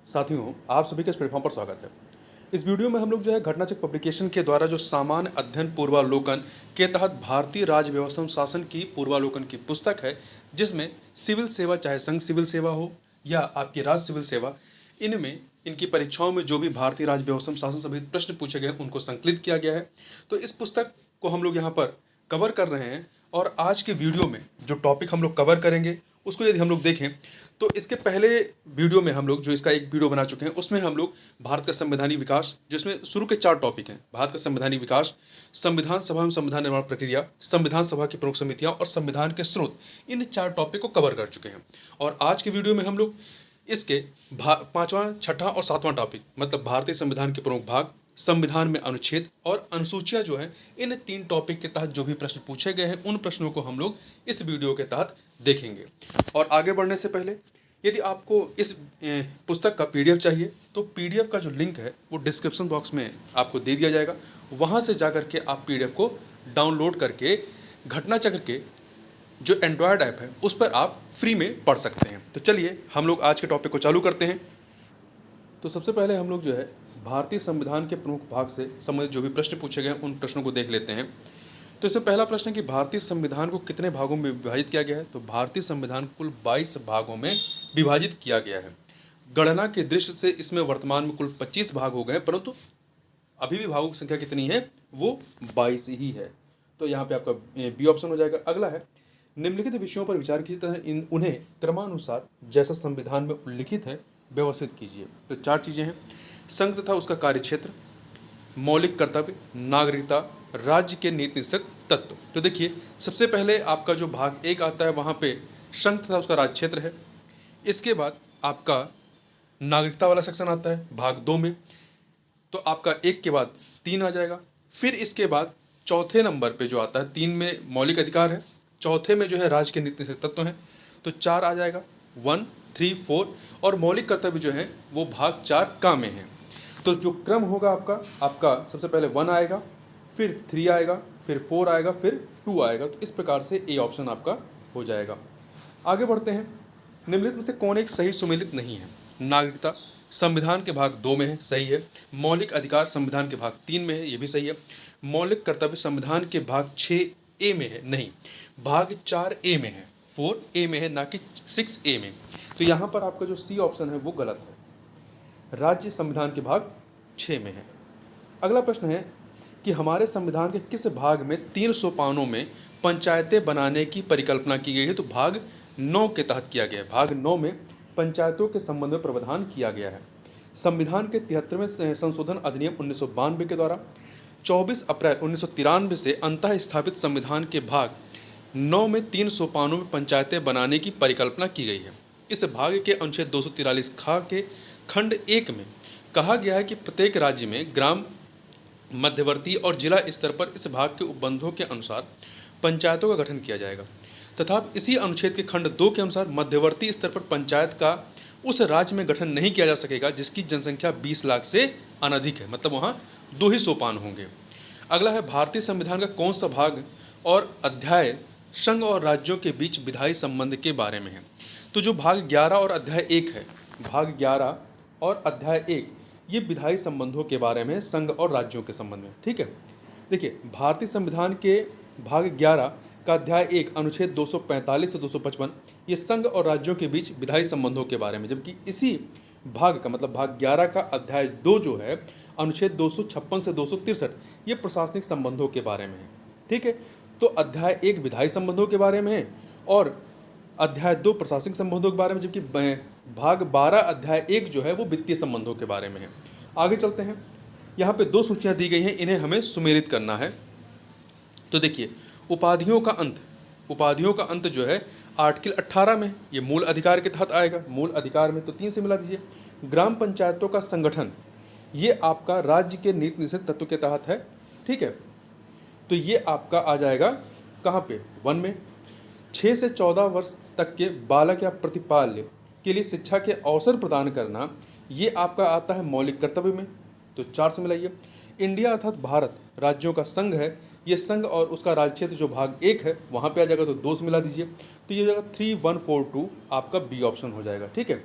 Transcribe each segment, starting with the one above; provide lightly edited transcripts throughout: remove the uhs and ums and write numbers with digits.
साथियों, आप सभी का इस प्लेटफॉर्म पर स्वागत है। इस वीडियो में हम लोग जो है घटनाचक्र पब्लिकेशन के द्वारा जो सामान्य अध्ययन पूर्वावलोकन के तहत भारतीय राज्य व्यवस्था एवं शासन की पूर्वावलोकन की पुस्तक है, जिसमें सिविल सेवा चाहे संघ सिविल सेवा हो या आपकी राज्य सिविल सेवा, इनमें इनकी परीक्षाओं में जो भी भारतीय राज्य व्यवस्था एवं शासन संबंधित प्रश्न पूछे गए उनको संकलित किया गया है। तो इस पुस्तक को हम लोग यहाँ पर कवर कर रहे हैं और आज के वीडियो में जो टॉपिक हम लोग कवर करेंगे उसको यदि हम लोग देखें तो इसके पहले वीडियो में हम लोग जो इसका एक वीडियो बना चुके हैं उसमें हम लोग भारत का संवैधानिक विकास, जिसमें शुरू के 4 टॉपिक हैं, भारत का संवैधानिक विकास, संविधान सभा में संविधान निर्माण प्रक्रिया, संविधान सभा की प्रमुख समितियां और संविधान के स्रोत, इन 4 टॉपिक को कवर कर चुके हैं। और आज के वीडियो में हम लोग इसके 5वां, 6ठा और 7वां टॉपिक मतलब भारतीय संविधान के प्रमुख भाग, संविधान में अनुच्छेद और अनुसूचियां जो हैं, इन 3 टॉपिक के तहत जो भी प्रश्न पूछे गए हैं उन प्रश्नों को हम लोग इस वीडियो के तहत देखेंगे। और आगे बढ़ने से पहले यदि आपको इस पुस्तक का पीडीएफ चाहिए तो पीडीएफ का जो लिंक है वो डिस्क्रिप्शन बॉक्स में आपको दे दिया जाएगा। वहाँ से जाकर के आप पीडीएफ को डाउनलोड करके घटनाचक्र के जो एंड्रॉयड ऐप है उस पर आप फ्री में पढ़ सकते हैं। तो चलिए हम लोग आज के टॉपिक को चालू करते हैं। तो सबसे पहले हम लोग जो है भारतीय संविधान के प्रमुख भाग से संबंधित जो भी प्रश्न पूछे गए हैं उन प्रश्नों को देख लेते हैं। तो इसमें पहला प्रश्न है कि भारतीय संविधान को कितने भागों में विभाजित किया गया है। तो भारतीय संविधान कुल 22 भागों में विभाजित किया गया है। गणना के दृष्टि से इसमें वर्तमान में कुल 25 भाग हो गए, परंतु अभी भी भागों की संख्या कितनी है, वो 22 ही है। तो यहाँ पे आपका बी ऑप्शन हो जाएगा। अगला है निम्नलिखित विषयों पर विचार कीजिए, उन्हें क्रमानुसार जैसा संविधान में उल्लिखित है व्यवस्थित कीजिए। तो 4 चीजें हैं, संघ तथा उसका कार्यक्षेत्र, मौलिक कर्तव्य, नागरिकता, राज्य के नीति निषेधक तत्व। तो देखिए सबसे पहले आपका जो भाग 1 आता है वहाँ पे संघ तथा उसका राज्य क्षेत्र है। इसके बाद आपका नागरिकता वाला सेक्शन आता है भाग 2 में, तो आपका 1 के बाद 3 आ जाएगा। फिर इसके बाद चौथे नंबर पे जो आता है 3 में मौलिक अधिकार है, चौथे में जो है राज्य के नीति निषेधक तत्व है, तो 4 आ जाएगा 1, 3, 4 और मौलिक कर्तव्य जो है वो भाग 4 का में है। तो जो क्रम होगा आपका सबसे पहले 1 आएगा, फिर 3 आएगा, फिर 4 आएगा, फिर 2 आएगा। तो इस प्रकार से ए ऑप्शन आपका हो जाएगा। आगे बढ़ते हैं, निम्नलिखित में से कौन एक सही सुमेलित नहीं है। नागरिकता संविधान के भाग 2 में है, सही है। मौलिक अधिकार संविधान के भाग 3 में है, ये भी सही है। मौलिक कर्तव्य संविधान के भाग 6A में है, नहीं, भाग 4A में है, 4A में है, ना कि 6A में। तो यहाँ पर आपका जो सी ऑप्शन है वो गलत है, राज्य संविधान के भाग 6 में है। अगला प्रश्न है कि हमारे संविधान के किस भाग में 3 सोपानों में पंचायतें बनाने की परिकल्पना की गई है। तो भाग 9 के तहत किया गया है। भाग 9 में पंचायतों के संबंध में प्रावधान किया गया है। संविधान के 73वें संशोधन अधिनियम 1992 के द्वारा 24 अप्रैल 1993 से अंतः स्थापित संविधान के भाग 9 में 3 सोपानों में पंचायतें बनाने की परिकल्पना की गई है। इस भाग के अनुच्छेद 243 ख के खंड 1 में कहा गया है कि प्रत्येक राज्य में ग्राम, मध्यवर्ती और जिला स्तर पर इस भाग के उपबंधों के अनुसार पंचायतों का गठन किया जाएगा तथा इसी अनुच्छेद के खंड 2 के अनुसार मध्यवर्ती स्तर पर पंचायत का उस राज्य में गठन नहीं किया जा सकेगा जिसकी जनसंख्या 20 लाख से अनधिक है, मतलब वहाँ 2 ही सोपान होंगे। अगला है भारतीय संविधान का कौन सा भाग और अध्याय संघ और राज्यों के बीच विधायी संबंध के बारे में है। तो जो भाग 11 और अध्याय 1 है, भाग 11 और अध्याय 1 ये विधायी संबंधों के बारे में, संघ और राज्यों के संबंध में। ठीक है, देखिए भारतीय संविधान के भाग 11 का अध्याय 1 अनुच्छेद 245 से 255 ये संघ और राज्यों के बीच विधायी संबंधों के बारे में, जबकि इसी भाग का मतलब भाग 11 का अध्याय 2 जो है अनुच्छेद 256 से 263 ये प्रशासनिक संबंधों के बारे में है। ठीक है, तो अध्याय 1 विधायी संबंधों के बारे में है और अध्याय 2 प्रशासनिक संबंधों के बारे में, जबकि भाग 12 अध्याय 1 जो है वो वित्तीय संबंधों के बारे में है। आगे चलते हैं, यहाँ पे 2 सूचियाँ दी गई हैं, इन्हें हमें सुमेलित करना है। तो देखिए उपाधियों का अंत जो है आर्टिकल 18 में, ये मूल अधिकार के तहत आएगा। मूल अधिकार में तो 3 से मिला दीजिए। ग्राम पंचायतों का संगठन ये आपका राज्य के नीति निषेध तत्व के तहत है। ठीक है, तो ये आपका आ जाएगा कहाँ पे, 1 में। 6 से 14 वर्ष तक के बालक या प्रतिपाल्य के लिए शिक्षा के अवसर प्रदान करना ये आपका आता है मौलिक कर्तव्य में, तो 4 से मिलाइए। इंडिया अर्थात भारत राज्यों का संघ है, ये संघ और उसका राज्य क्षेत्र जो भाग 1 है वहाँ पे आ जाएगा, तो 2 से मिला दीजिए, तो ये हो जाएगा 3142 आपका बी ऑप्शन हो जाएगा। ठीक है,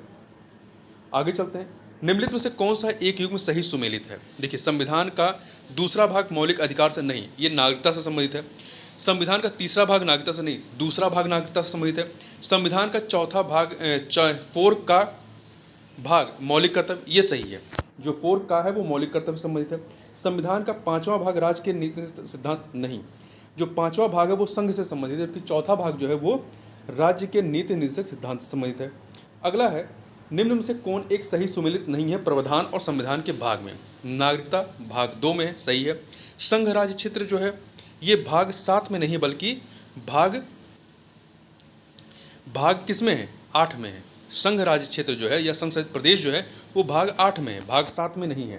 आगे चलते हैं। निम्नलिखित में से कौन सा एक युग्म सही सुमेलित है? देखिए, संविधान का दूसरा भाग मौलिक अधिकार से नहीं, ये नागरिकता से संबंधित है। संविधान का तीसरा भाग नागरिकता से नहीं, दूसरा भाग नागरिकता से संबंधित है। संविधान का चौथा भाग फोर्थ का भाग मौलिक कर्तव्य, ये सही है। जो फोर्थ का है वो मौलिक कर्तव्य से संबंधित है। संविधान का पांचवा भाग राज्य के नीति सिद्धांत नहीं, जो पांचवा भाग है वो संघ से संबंधित है, जबकि चौथा भाग जो है वो राज्य के नीति निर्देशक सिद्धांत से संबंधित है। अगला है, निम्न में से कौन एक सही सुमेलित नहीं है प्रावधान और संविधान के भाग में? नागरिकता भाग 2 में है, सही है। संघ राज्य क्षेत्र जो है ये भाग 7 में नहीं बल्कि भाग किस में है? 8 में है। संघ राज्य क्षेत्र जो है या संघ शासित प्रदेश जो है वो भाग 8 में है, भाग 7 में नहीं है।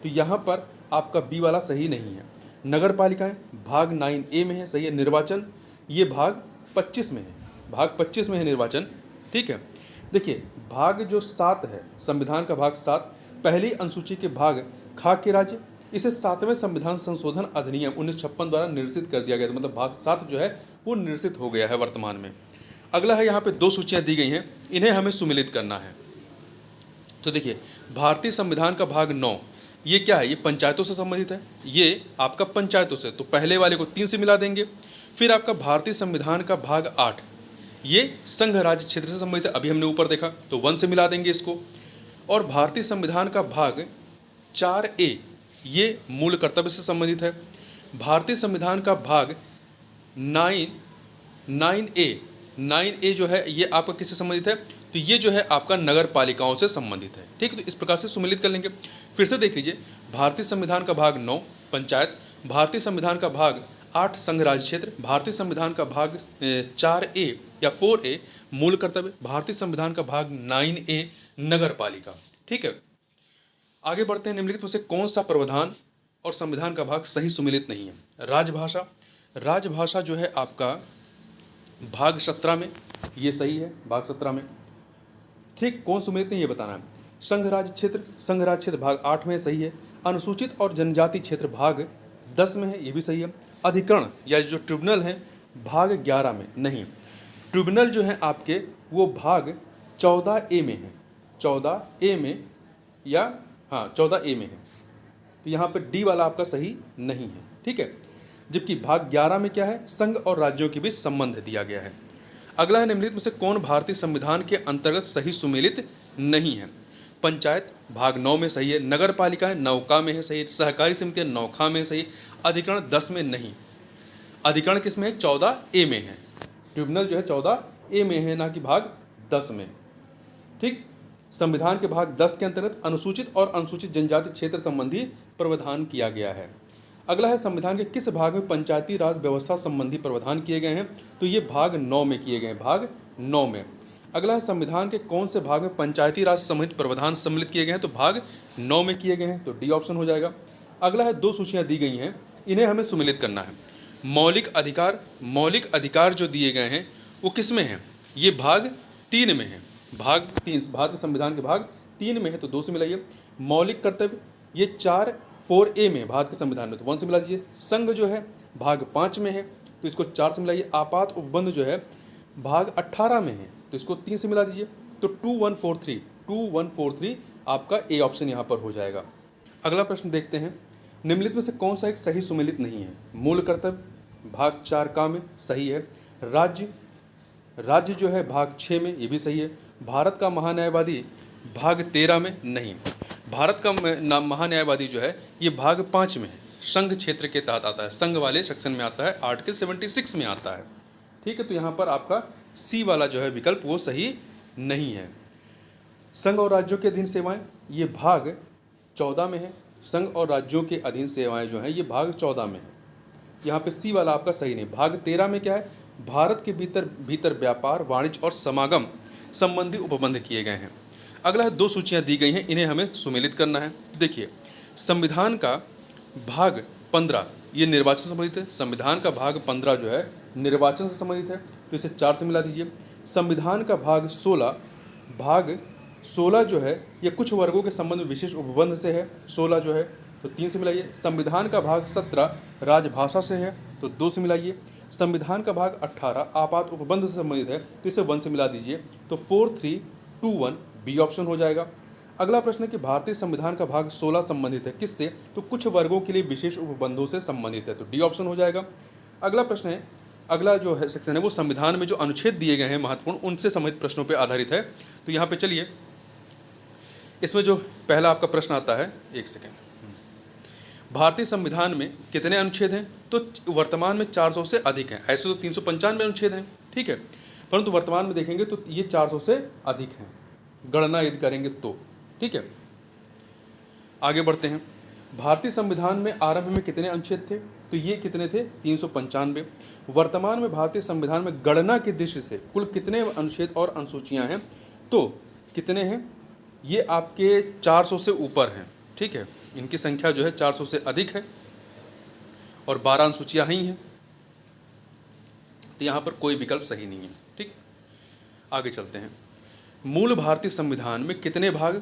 तो यहाँ पर आपका बी वाला सही नहीं है। नगर पालिकाएं भाग 9A में है, सही है। निर्वाचन ये भाग 25 में है, भाग 25 में है निर्वाचन, ठीक है। देखिए, भाग जो 7 है, संविधान का भाग 7 पहली अनुसूची के भाग खा के राज्य, इसे 7वें संविधान संशोधन अधिनियम 1956 द्वारा निरसित कर दिया गया था, मतलब भाग 7 जो है वो निरसित हो गया है वर्तमान में। अगला है, यहाँ पे 2 सूचियाँ दी गई हैं, इन्हें हमें सुमेलित करना है। तो देखिए, भारतीय संविधान का भाग 9 ये क्या है? ये पंचायतों से संबंधित है, ये आपका पंचायतों से, तो पहले वाले को 3 से मिला देंगे। फिर आपका भारतीय संविधान का भाग 8 ये संघ राज्य क्षेत्र से संबंधित है, अभी हमने ऊपर देखा, तो 1 से मिला देंगे इसको। और भारतीय संविधान का भाग 4A ये मूल कर्तव्य से संबंधित है। भारतीय संविधान का भाग 9A जो है ये आपका किससे संबंधित है? तो ये जो है आपका नगर पालिकाओं से संबंधित है, ठीक है। तो इस प्रकार से सुमेलित कर लेंगे। फिर से देख लीजिए, भारतीय संविधान का भाग 9 पंचायत, भारतीय संविधान का भाग 8 संघ राज्य क्षेत्र, भारतीय संविधान का भाग 4A या 4A मूल कर्तव्य, भारतीय संविधान का भाग 9A नगर पालिका, ठीक है। आगे बढ़ते हैं। निम्नलिखित में से कौन सा प्रावधान और संविधान का भाग सही सुमेलित नहीं है? राजभाषा, राजभाषा जो है आपका भाग 17 में, ये सही है, भाग 17 में, ठीक। कौन सुमेलित नहीं ये बताना है। संघ राज्य क्षेत्र भाग 8 में सही है। अनुसूचित और जनजाति क्षेत्र भाग 10 में है, ये भी सही है। अधिकरण या जो ट्रिब्यूनल है भाग 11 में नहीं, ट्रिब्यूनल जो है आपके वो भाग 14A में है, 14A में या हाँ 14A में है। तो यहाँ पर डी वाला आपका सही नहीं है, ठीक है। जबकि भाग 11 में क्या है? संघ और राज्यों के बीच संबंध दिया गया है। अगला है, निम्नलिखित में से कौन भारतीय संविधान के अंतर्गत सही सुमेलित नहीं है? पंचायत भाग 9 में सही है, नगर पालिकाएं 9 में है सही, सहकारी समितियां 9 में सही, अधिकरण 10 में नहीं। अधिकरण किस में है? 14A में है। ट्रिब्यूनल जो है 14A में है, ना कि भाग 10 में, ठीक। संविधान के भाग 10 के अंतर्गत अनुसूचित और अनुसूचित जनजाति क्षेत्र संबंधी प्रावधान किया गया है। अगला है, संविधान के किस भाग में पंचायती राज व्यवस्था संबंधी प्रावधान किए गए हैं? तो ये भाग 9 में किए गए हैं, भाग 9 में। अगला है, संविधान के कौन से भाग में पंचायती राज संबंधित प्रावधान सम्मिलित किए गए हैं? तो भाग 9 में किए गए हैं, तो डी ऑप्शन हो जाएगा। अगला है, 2 सूचियाँ दी गई हैं, इन्हें हमें सुमेलित करना है। मौलिक अधिकार जो दिए गए हैं वो किस में है? ये भाग 3 में है, भाग 3 भारत के संविधान के भाग 3 में है, तो 2 से मिलाइए। मौलिक कर्तव्य ये 4A में भारत के संविधान में, तो 1 से मिला दीजिए। संघ जो है भाग 5 में है, तो इसको 4 से मिलाइए। आपात उपबंध जो है भाग 18 में है, तो इसको 3 से मिला दीजिए। तो 2143 आपका ए ऑप्शन यहाँ पर हो जाएगा। अगला प्रश्न देखते हैं। निम्नलिखित में से कौन सा एक सही सुमेलित नहीं है? मूल कर्तव्य भाग 4 का में सही है। राज्य जो है भाग 6 में, ये भी सही है। भारत का महान्यायवादी भाग 13 में नहीं। भारत का महान्यायवादी जो है ये भाग 5 में है, संघ क्षेत्र के तहत आता है, संघ वाले सेक्शन में आता है, आर्टिकल 76 में आता है, ठीक है। तो यहाँ पर आपका सी वाला जो है विकल्प वो सही नहीं है। संघ और राज्यों के अधीन सेवाएं ये भाग 14 में है, संघ और राज्यों के अधीन सेवाएं जो हैं ये भाग 14 में है। यहाँ पे सी वाला आपका सही नहीं। भाग 13 में क्या है? भारत के भीतर व्यापार वाणिज्य और समागम संबंधी उपबंध किए गए हैं। अगला है, 2 सूचियाँ दी गई हैं, इन्हें हमें सुमेलित करना है। देखिए, संविधान का भाग 15 ये निर्वाचन से संबंधित है, संविधान का भाग 15 जो है निर्वाचन से संबंधित है, तो इसे 4 से मिला दीजिए। संविधान का भाग 16 जो है ये कुछ वर्गों के संबंध में विशेष उपबंध से है, 16 जो है, तो 3 से मिलाइए। संविधान का भाग 17 राजभाषा से है, तो 2 से मिलाइए। संविधान का भाग 18 आपात उपबंध से संबंधित है, तो इसे 1 से मिला दीजिए। तो 4321 बी ऑप्शन हो जाएगा। अगला प्रश्न है कि भारतीय संविधान का भाग 16 संबंधित है किससे? तो कुछ वर्गों के लिए विशेष उपबंधों से संबंधित है, तो डी ऑप्शन हो जाएगा। अगला प्रश्न है, अगला जो है सेक्शन है वो संविधान में जो अनुच्छेद दिए गए हैं महत्वपूर्ण, उनसे संबंधित प्रश्नों पर आधारित है। तो यहाँ पे चलिए, इसमें जो पहला आपका प्रश्न आता है, एक सेकेंड, भारतीय संविधान में कितने अनुच्छेद हैं? तो वर्तमान में 400 से अधिक हैं। ऐसे तो 395 अनुच्छेद हैं, ठीक है, परंतु वर्तमान में देखेंगे तो ये 400 से अधिक हैं, गणना यदि करेंगे तो, ठीक है। आगे बढ़ते हैं, भारतीय संविधान में आरंभ में कितने अनुच्छेद थे? तो ये कितने थे? 395। वर्तमान में भारतीय संविधान में गणना की दृष्टि से कुल कितने अनुच्छेद और अनुसूचियां हैं? तो कितने हैं? ये आपके 400 से ऊपर हैं, ठीक है, इनकी संख्या जो है 400 से अधिक है और 12 अनुसूचियां ही हैं, तो यहाँ पर कोई विकल्प सही नहीं है, ठीक। आगे चलते हैं, मूल भारतीय संविधान में कितने भाग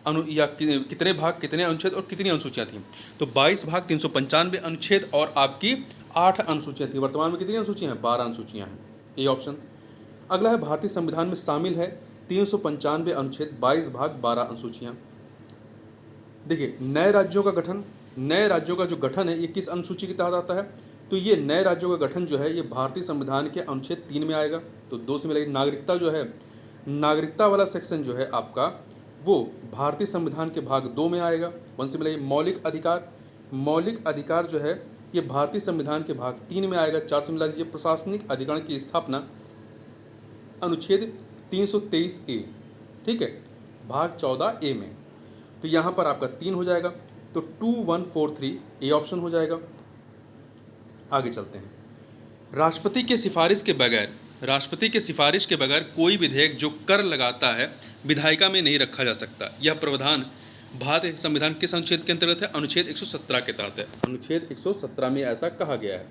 कितने भाग, कितने अनुच्छेद और कितनी अनुसूचियां थी? तो 22 भाग, 395 अनुच्छेद और आपकी 8 अनुसूचियां थी। वर्तमान में कितनी अनुसूचियां हैं? 12 अनुसूचियां हैं, ए ऑप्शन। अगला है, भारतीय संविधान में शामिल है 395 अनुच्छेद, 22 भाग, 12 अनुसूचियां। देखिए, नए राज्यों का गठन, नए राज्यों का जो गठन है ये किस अनुसूची के तहत आता है? तो ये नए राज्यों का गठन जो है ये भारतीय संविधान के अनुच्छेद 3 में आएगा, तो 2 से मिलेगी। नागरिकता जो है, नागरिकता वाला सेक्शन जो है आपका वो भारतीय संविधान के भाग 2 में आएगा, 1 से मिलेगी। मौलिक अधिकार, मौलिक अधिकार जो है ये भारतीय संविधान के भाग 3 में आएगा, 4 से मिला दीजिए। प्रशासनिक अधिकरण की स्थापना अनुच्छेद 323 ए, ठीक है, भाग 14 ए में, तो यहाँ पर आपका 3 हो जाएगा, तो 2143 ए ऑप्शन हो जाएगा। आगे चलते हैं, राष्ट्रपति के सिफारिश के बगैर, राष्ट्रपति के सिफारिश के बगैर कोई विधेयक जो कर लगाता है विधायिका में नहीं रखा जा सकता। यह प्रावधान भारतीय संविधान किस अनुच्छेद के अंतर्गत है? अनुच्छेद 117 के तहत है। अनुच्छेद 117 में ऐसा कहा गया है।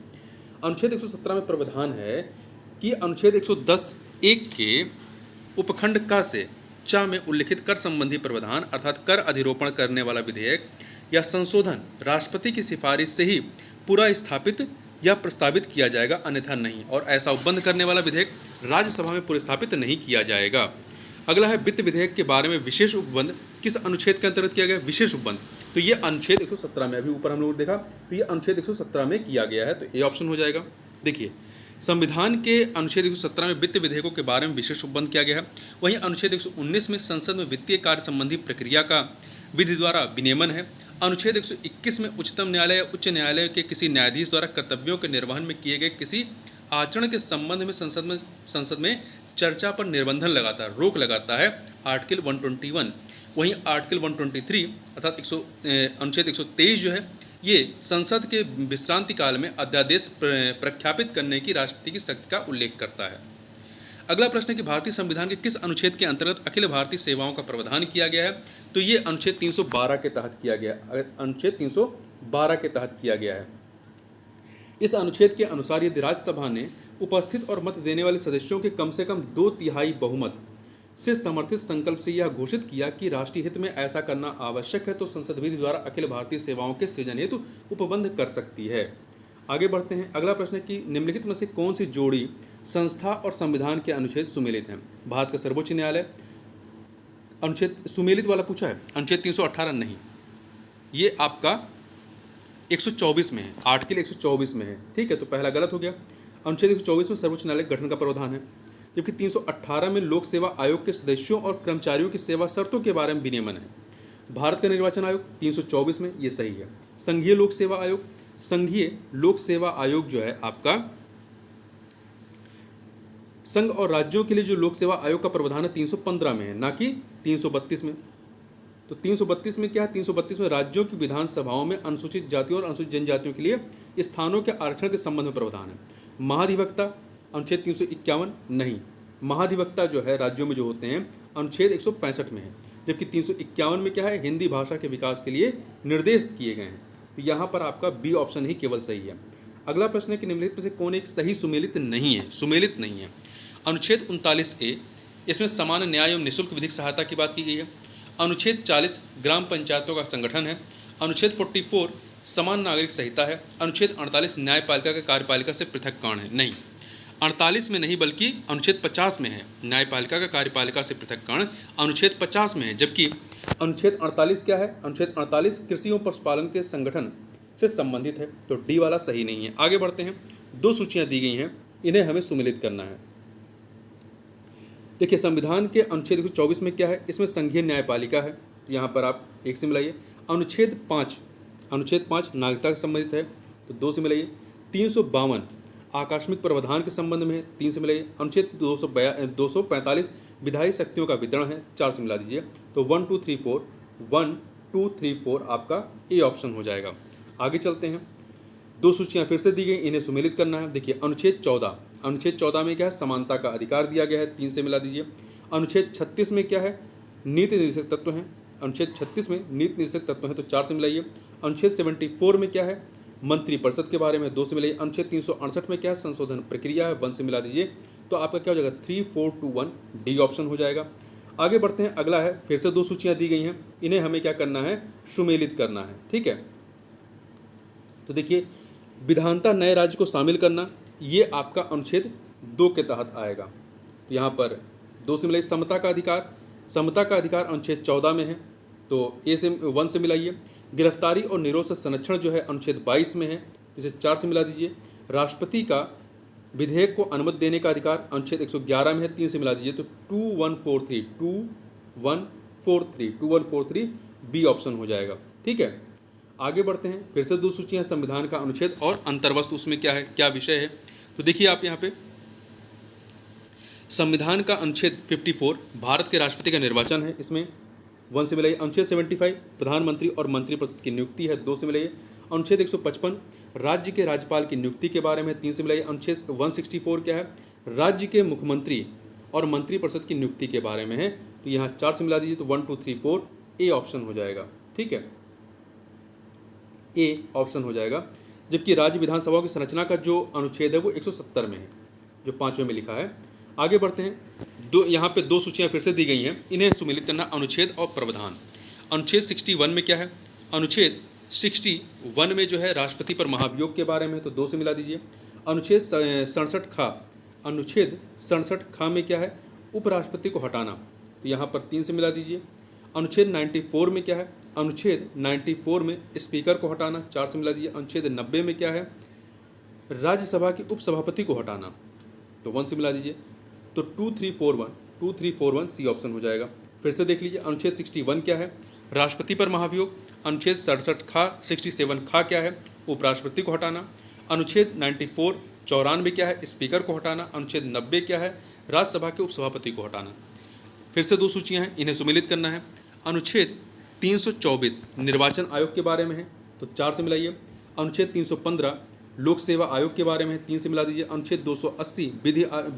अनुच्छेद 117 में प्रावधान है कि अनुच्छेद 110 एक के उपखंड क से च में उल्लिखित कर संबंधी प्रावधान अर्थात कर अधिरोपण करने वाला विधेयक या संशोधन राष्ट्रपति की सिफारिश से ही पूरा स्थापित या प्रस्तावित किया जाएगा, अन्यथा नहीं। और ऐसा उपबंध करने वाला विधेयक राज्यसभा में पुरस्तापित नहीं किया जाएगा। अगला है, वित्त विधेयक के बारे में विशेष उपबंध किस अनुच्छेद के अंतर्गत किया गया? विशेष उपबंध, तो ये अनुच्छेद 117 में, अभी ऊपर हम लोग देखा, तो ये अनुच्छेद 117 में किया गया है, तो ए ऑप्शन हो जाएगा। देखिए, संविधान के अनुच्छेद 117 में वित्त विधेयकों के बारे में विशेष उपबंध किया गया है। वहीं अनुच्छेद 119 में संसद में वित्तीय कार्य संबंधी प्रक्रिया का विधि द्वारा विनियमन है। अनुच्छेद 121 में उच्चतम न्यायालय या उच्च न्यायालय के किसी न्यायाधीश द्वारा कर्तव्यों के निर्वहन में किए गए किसी आचरण के संबंध में संसद में चर्चा पर निर्बंधन लगाता है, रोक लगाता है, आर्टिकल 121। वहीं आर्टिकल 123 अर्थात अनुच्छेद 123 जो है ये संसद के विश्रांति काल में अध्यादेश प्रख्यापित करने की राष्ट्रपति की शक्ति का उल्लेख करता है। अगला प्रश्न है कि भारतीय संविधान के किस अनुच्छेद के अंतर्गत अखिल भारतीय सेवाओं का प्रावधान किया गया है? तो ये अनुच्छेद 312 के तहत किया गया, अनुच्छेद 312 के तहत किया गया है। इस अनुच्छेद के अनुसार यदि राज्यसभा ने उपस्थित और मत देने वाले सदस्यों के कम से कम 2/3 बहुमत से समर्थित संकल्प से यह घोषित किया कि राष्ट्रीय हित में ऐसा करना आवश्यक है, तो संसद विधि द्वारा अखिल भारतीय सेवाओं के सृजन हेतु उपबंध कर सकती है। आगे बढ़ते हैं, अगला प्रश्न है कि निम्नलिखित में से कौन सी जोड़ी संस्था और संविधान के अनुच्छेद सुमेलित हैं? भारत का सर्वोच्च न्यायालय अनुच्छेद सुमेलित वाला पूछा है, अनुच्छेद 318 नहीं, ये आपका 124 में है, आर्टिकल 124 में है, ठीक है, तो पहला गलत हो गया। अनुच्छेद 124 में सर्वोच्च न्यायालय गठन का प्रावधान है, जबकि 318 में लोक सेवा आयोग के सदस्यों और कर्मचारियों की सेवा शर्तों के बारे में विनियमन है। भारत का निर्वाचन आयोग 324 में, ये सही है। संघीय लोक सेवा आयोग, संघीय लोक सेवा आयोग जो है आपका संघ और राज्यों के लिए जो लोक सेवा आयोग का प्रावधान है 315 में है, ना कि 332 में। तो 332 में क्या है? 332 में राज्यों की विधानसभाओं में अनुसूचित जातियों और अनुसूचित जनजातियों के लिए स्थानों के आरक्षण के संबंध में प्रावधान है। महाधिवक्ता अनुच्छेद 351 नहीं, महाधिवक्ता जो है राज्यों में जो होते हैं अनुच्छेद 165 में है, जबकि 351 में क्या है? हिंदी भाषा के विकास के लिए निर्देश किए गए हैं, तो यहाँ पर आपका बी ऑप्शन ही केवल सही है। अगला प्रश्न है कि निम्नलिखित में से कौन एक सही सुमेलित नहीं है? सुमेलित नहीं है। अनुच्छेद 39A, इसमें समान न्याय एवं निःशुल्क विधिक सहायता की बात की गई है। अनुच्छेद 40 ग्राम पंचायतों का संगठन है। अनुच्छेद 44 समान नागरिक संहिता है। अनुच्छेद 48 न्यायपालिका का कार्यपालिका से पृथक्करण है, नहीं, 48 में नहीं बल्कि अनुच्छेद 50 में है। न्यायपालिका का कार्यपालिका से पृथक्करण अनुच्छेद 50 में है, जबकि अनुच्छेद 48 क्या है? अनुच्छेद 48 कृषि एवं पशुपालन के संगठन से संबंधित है, तो डी वाला सही नहीं है। आगे बढ़ते हैं, दो सूचियां दी गई हैं, इन्हें हमें सुमेलित करना है। देखिए संविधान के अनुच्छेद 124 में क्या है? इसमें संघीय न्यायपालिका है, तो यहाँ पर आप एक से मिलाइए। अनुच्छेद 5 नागरिकता से संबंधित है, तो 2 से मिलाइए। 352 आकस्मिक प्रावधान के संबंध में है, 3 से मिलाइए। अनुच्छेद 245 विधायी शक्तियों का वितरण है, 4 से मिला दीजिए। तो 1 2 3 4 आपका ए ऑप्शन हो जाएगा। आगे चलते हैं, दो सूचियां फिर से दी गई, इन्हें सुमेलित करना है। देखिए अनुच्छेद 14 में क्या है? समानता का अधिकार दिया गया है, 3 से मिला दीजिए। अनुच्छेद 36 में क्या है? नीति निर्देशक तत्व हैं, अनुच्छेद 36 में नीति निर्देशक तत्व हैं, तो 4 से मिलाइए। अनुच्छेद 74 में क्या है? मंत्रिपरिषद के बारे में, 2 से मिलाइए। अनुच्छेद 368 में क्या है? संशोधन प्रक्रिया है, 1 से मिला दीजिए। तो आपका क्या हो जाएगा? 3 4 2 1 डी ऑप्शन हो जाएगा। आगे बढ़ते हैं, अगला है, फिर से दो सूचियां दी गई हैं, इन्हें हमें क्या करना है? सुमेलित करना है, ठीक है। तो देखिए विधानता नए राज्य को शामिल करना, ये आपका अनुच्छेद 2 के तहत आएगा। तो यहाँ पर 2 से मिलाइए। समता का अधिकार अनुच्छेद 14 में है, तो ए से 1 से मिलाइए। गिरफ्तारी और निरोध से संरक्षण जो है अनुच्छेद 22 में है, तो इसे 4 से मिला दीजिए। राष्ट्रपति का विधेयक को अनुमति देने का अधिकार अनुच्छेद 111 में है, 3 से मिला दीजिए। तो 2143 बी ऑप्शन हो जाएगा, ठीक है। आगे बढ़ते हैं, फिर से दो सूचियां, संविधान का अनुच्छेद और अंतर्वस्तु, उसमें क्या है, क्या विषय है। तो देखिए आप यहाँ पे संविधान का अनुच्छेद 54 भारत के राष्ट्रपति का निर्वाचन है, इसमें 1 से मिलाइए। अनुच्छेद 75 प्रधानमंत्री और मंत्रिपरिषद की नियुक्ति है, 2 से मिलाइए। अनुच्छेद 155 राज्य के राज्यपाल की नियुक्ति के बारे में, 3 से मिलाइए। अनुच्छेद 164 क्या है? राज्य के मुख्यमंत्री और मंत्रिपरिषद की नियुक्ति के बारे में है, तो यहाँ 4 से मिला दीजिए। तो 1 2 3 4 ए ऑप्शन हो जाएगा, ठीक है, ए ऑप्शन हो जाएगा। जबकि राज्य विधानसभा की संरचना का जो अनुच्छेद है वो 170 में है, जो 5वें में लिखा है। आगे बढ़ते हैं, यहाँ पे दो सूचियां फिर से दी गई हैं, इन्हें सुमेलित करना, अनुच्छेद और प्रावधान। अनुच्छेद 61 में क्या है? अनुच्छेद 61 में जो है राष्ट्रपति पर महाभियोग के बारे में, तो 2 से मिला दीजिए। अनुच्छेद 67 खा में क्या है? उपराष्ट्रपति को हटाना, तो यहाँ पर 3 से मिला दीजिए। अनुच्छेद 94 में क्या है? अनुच्छेद 94 में स्पीकर को हटाना, 4 से मिला दीजिए। अनुच्छेद 90 में क्या है? राज्यसभा के उपसभापति को हटाना, तो 1 से मिला दीजिए। तो 2341 सी ऑप्शन हो जाएगा। फिर से देख लीजिए, अनुच्छेद 61 क्या है? राष्ट्रपति पर महाभियोग। अनुच्छेद 67 खा क्या है? उपराष्ट्रपति को हटाना। अनुच्छेद 94 क्या है? स्पीकर को हटाना। अनुच्छेद 90 क्या है? राज्यसभा के उपसभापति को हटाना। फिर से दो सूचियां हैं, इन्हें सुमेलित करना है। अनुच्छेद 324 निर्वाचन आयोग के बारे में है, तो 4 से मिलाइए। अनुच्छेद 315 लोक सेवा आयोग के बारे में है, 3 से मिला दीजिए। अनुच्छेद 280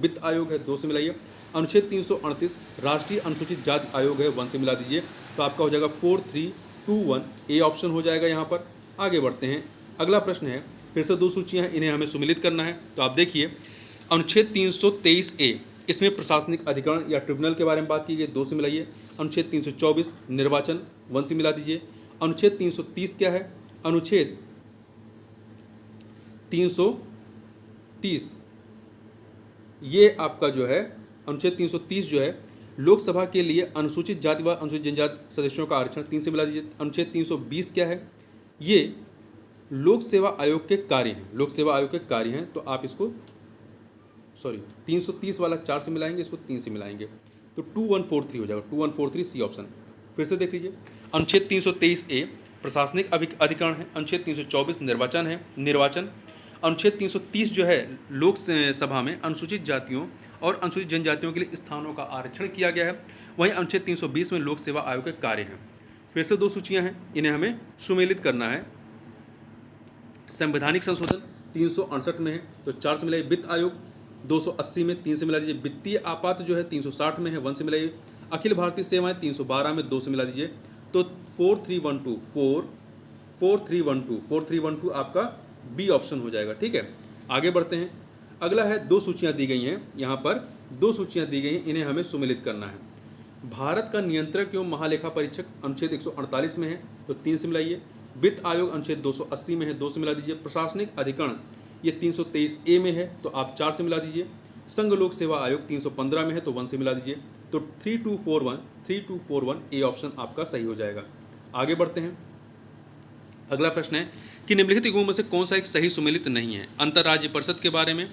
वित्त आयोग है, 2 से मिलाइए। अनुच्छेद 338 राष्ट्रीय अनुसूचित जाति आयोग है, 1 से मिला दीजिए। तो आपका हो जाएगा 4321 ए ऑप्शन हो जाएगा यहाँ पर। आगे बढ़ते हैं, अगला प्रश्न है, फिर से दो सूचियाँ हैं, इन्हें हमें सुमेलित करना है। तो आप देखिए अनुच्छेद 323 ए, इसमें प्रशासनिक अधिकरण या ट्रिब्यूनल के बारे में बात की गई, 2 से मिलाइए। अनुच्छेद 324 निर्वाचन, 1 से मिला दीजिए। अनुच्छेद 330 क्या है? अनुच्छेद 330 ये आपका जो है, अनुच्छेद 330 जो है लोकसभा के लिए अनुसूचित जाति व अनुसूचित जनजाति सदस्यों का आरक्षण, 3 से मिला दीजिए। अनुच्छेद 320 क्या है? ये लोक सेवा आयोग के कार्य हैं, तो आप इसको 330 वाला 4 से मिलाएंगे, इसको 3 से मिलाएंगे, तो 2143 हो जाएगा, 2143 सी ऑप्शन। फिर से देख लीजिए, अनुच्छेद 323 ए प्रशासनिक अधिकरण है। अनुच्छेद 324 निर्वाचन। अनुच्छेद 330 जो है लोक सभा में अनुसूचित जातियों और अनुसूचित जनजातियों के लिए स्थानों का आरक्षण किया गया है। वहीं अनुच्छेद 320 में लोक सेवा आयोग के कार्य हैं। फिर से दो सूचियां हैं, इन्हें हमें सुमेलित करना है। संवैधानिक संशोधन 368 में है, तो 4 से मिलाइए। वित्त आयोग 280 में, 3 से मिला दीजिए। वित्तीय आपात जो है 360 में है, 1 से मिलाइए। अखिल भारतीय सेवाएं 312 में, 2 से मिला दीजिए। तो 4312 आपका बी ऑप्शन हो जाएगा, ठीक है। आगे बढ़ते हैं, अगला है, दो सूचियां दी गई हैं, यहाँ पर दो सूचियां दी गई हैं, इन्हें हमें सुमेलित करना है। भारत का नियंत्रक एवं महालेखा परीक्षक अनुच्छेद 148 में है, तो 3 से मिलाइए। वित्त आयोग अनुच्छेद 280 में है, 2 से मिला दीजिए। प्रशासनिक अधिकरण ये 323 ए में है, तो आप 4 से मिला दीजिए। संघ लोक सेवा आयोग 315 में है, तो 1 से मिला दीजिए। तो 3241 ए ऑप्शन आपका सही हो जाएगा। आगे बढ़ते हैं। अगला प्रश्न है कि निम्नलिखित युग्मों में से कौन सा एक सही सुमेलित नहीं है। अंतर राज्य परिषद के बारे में,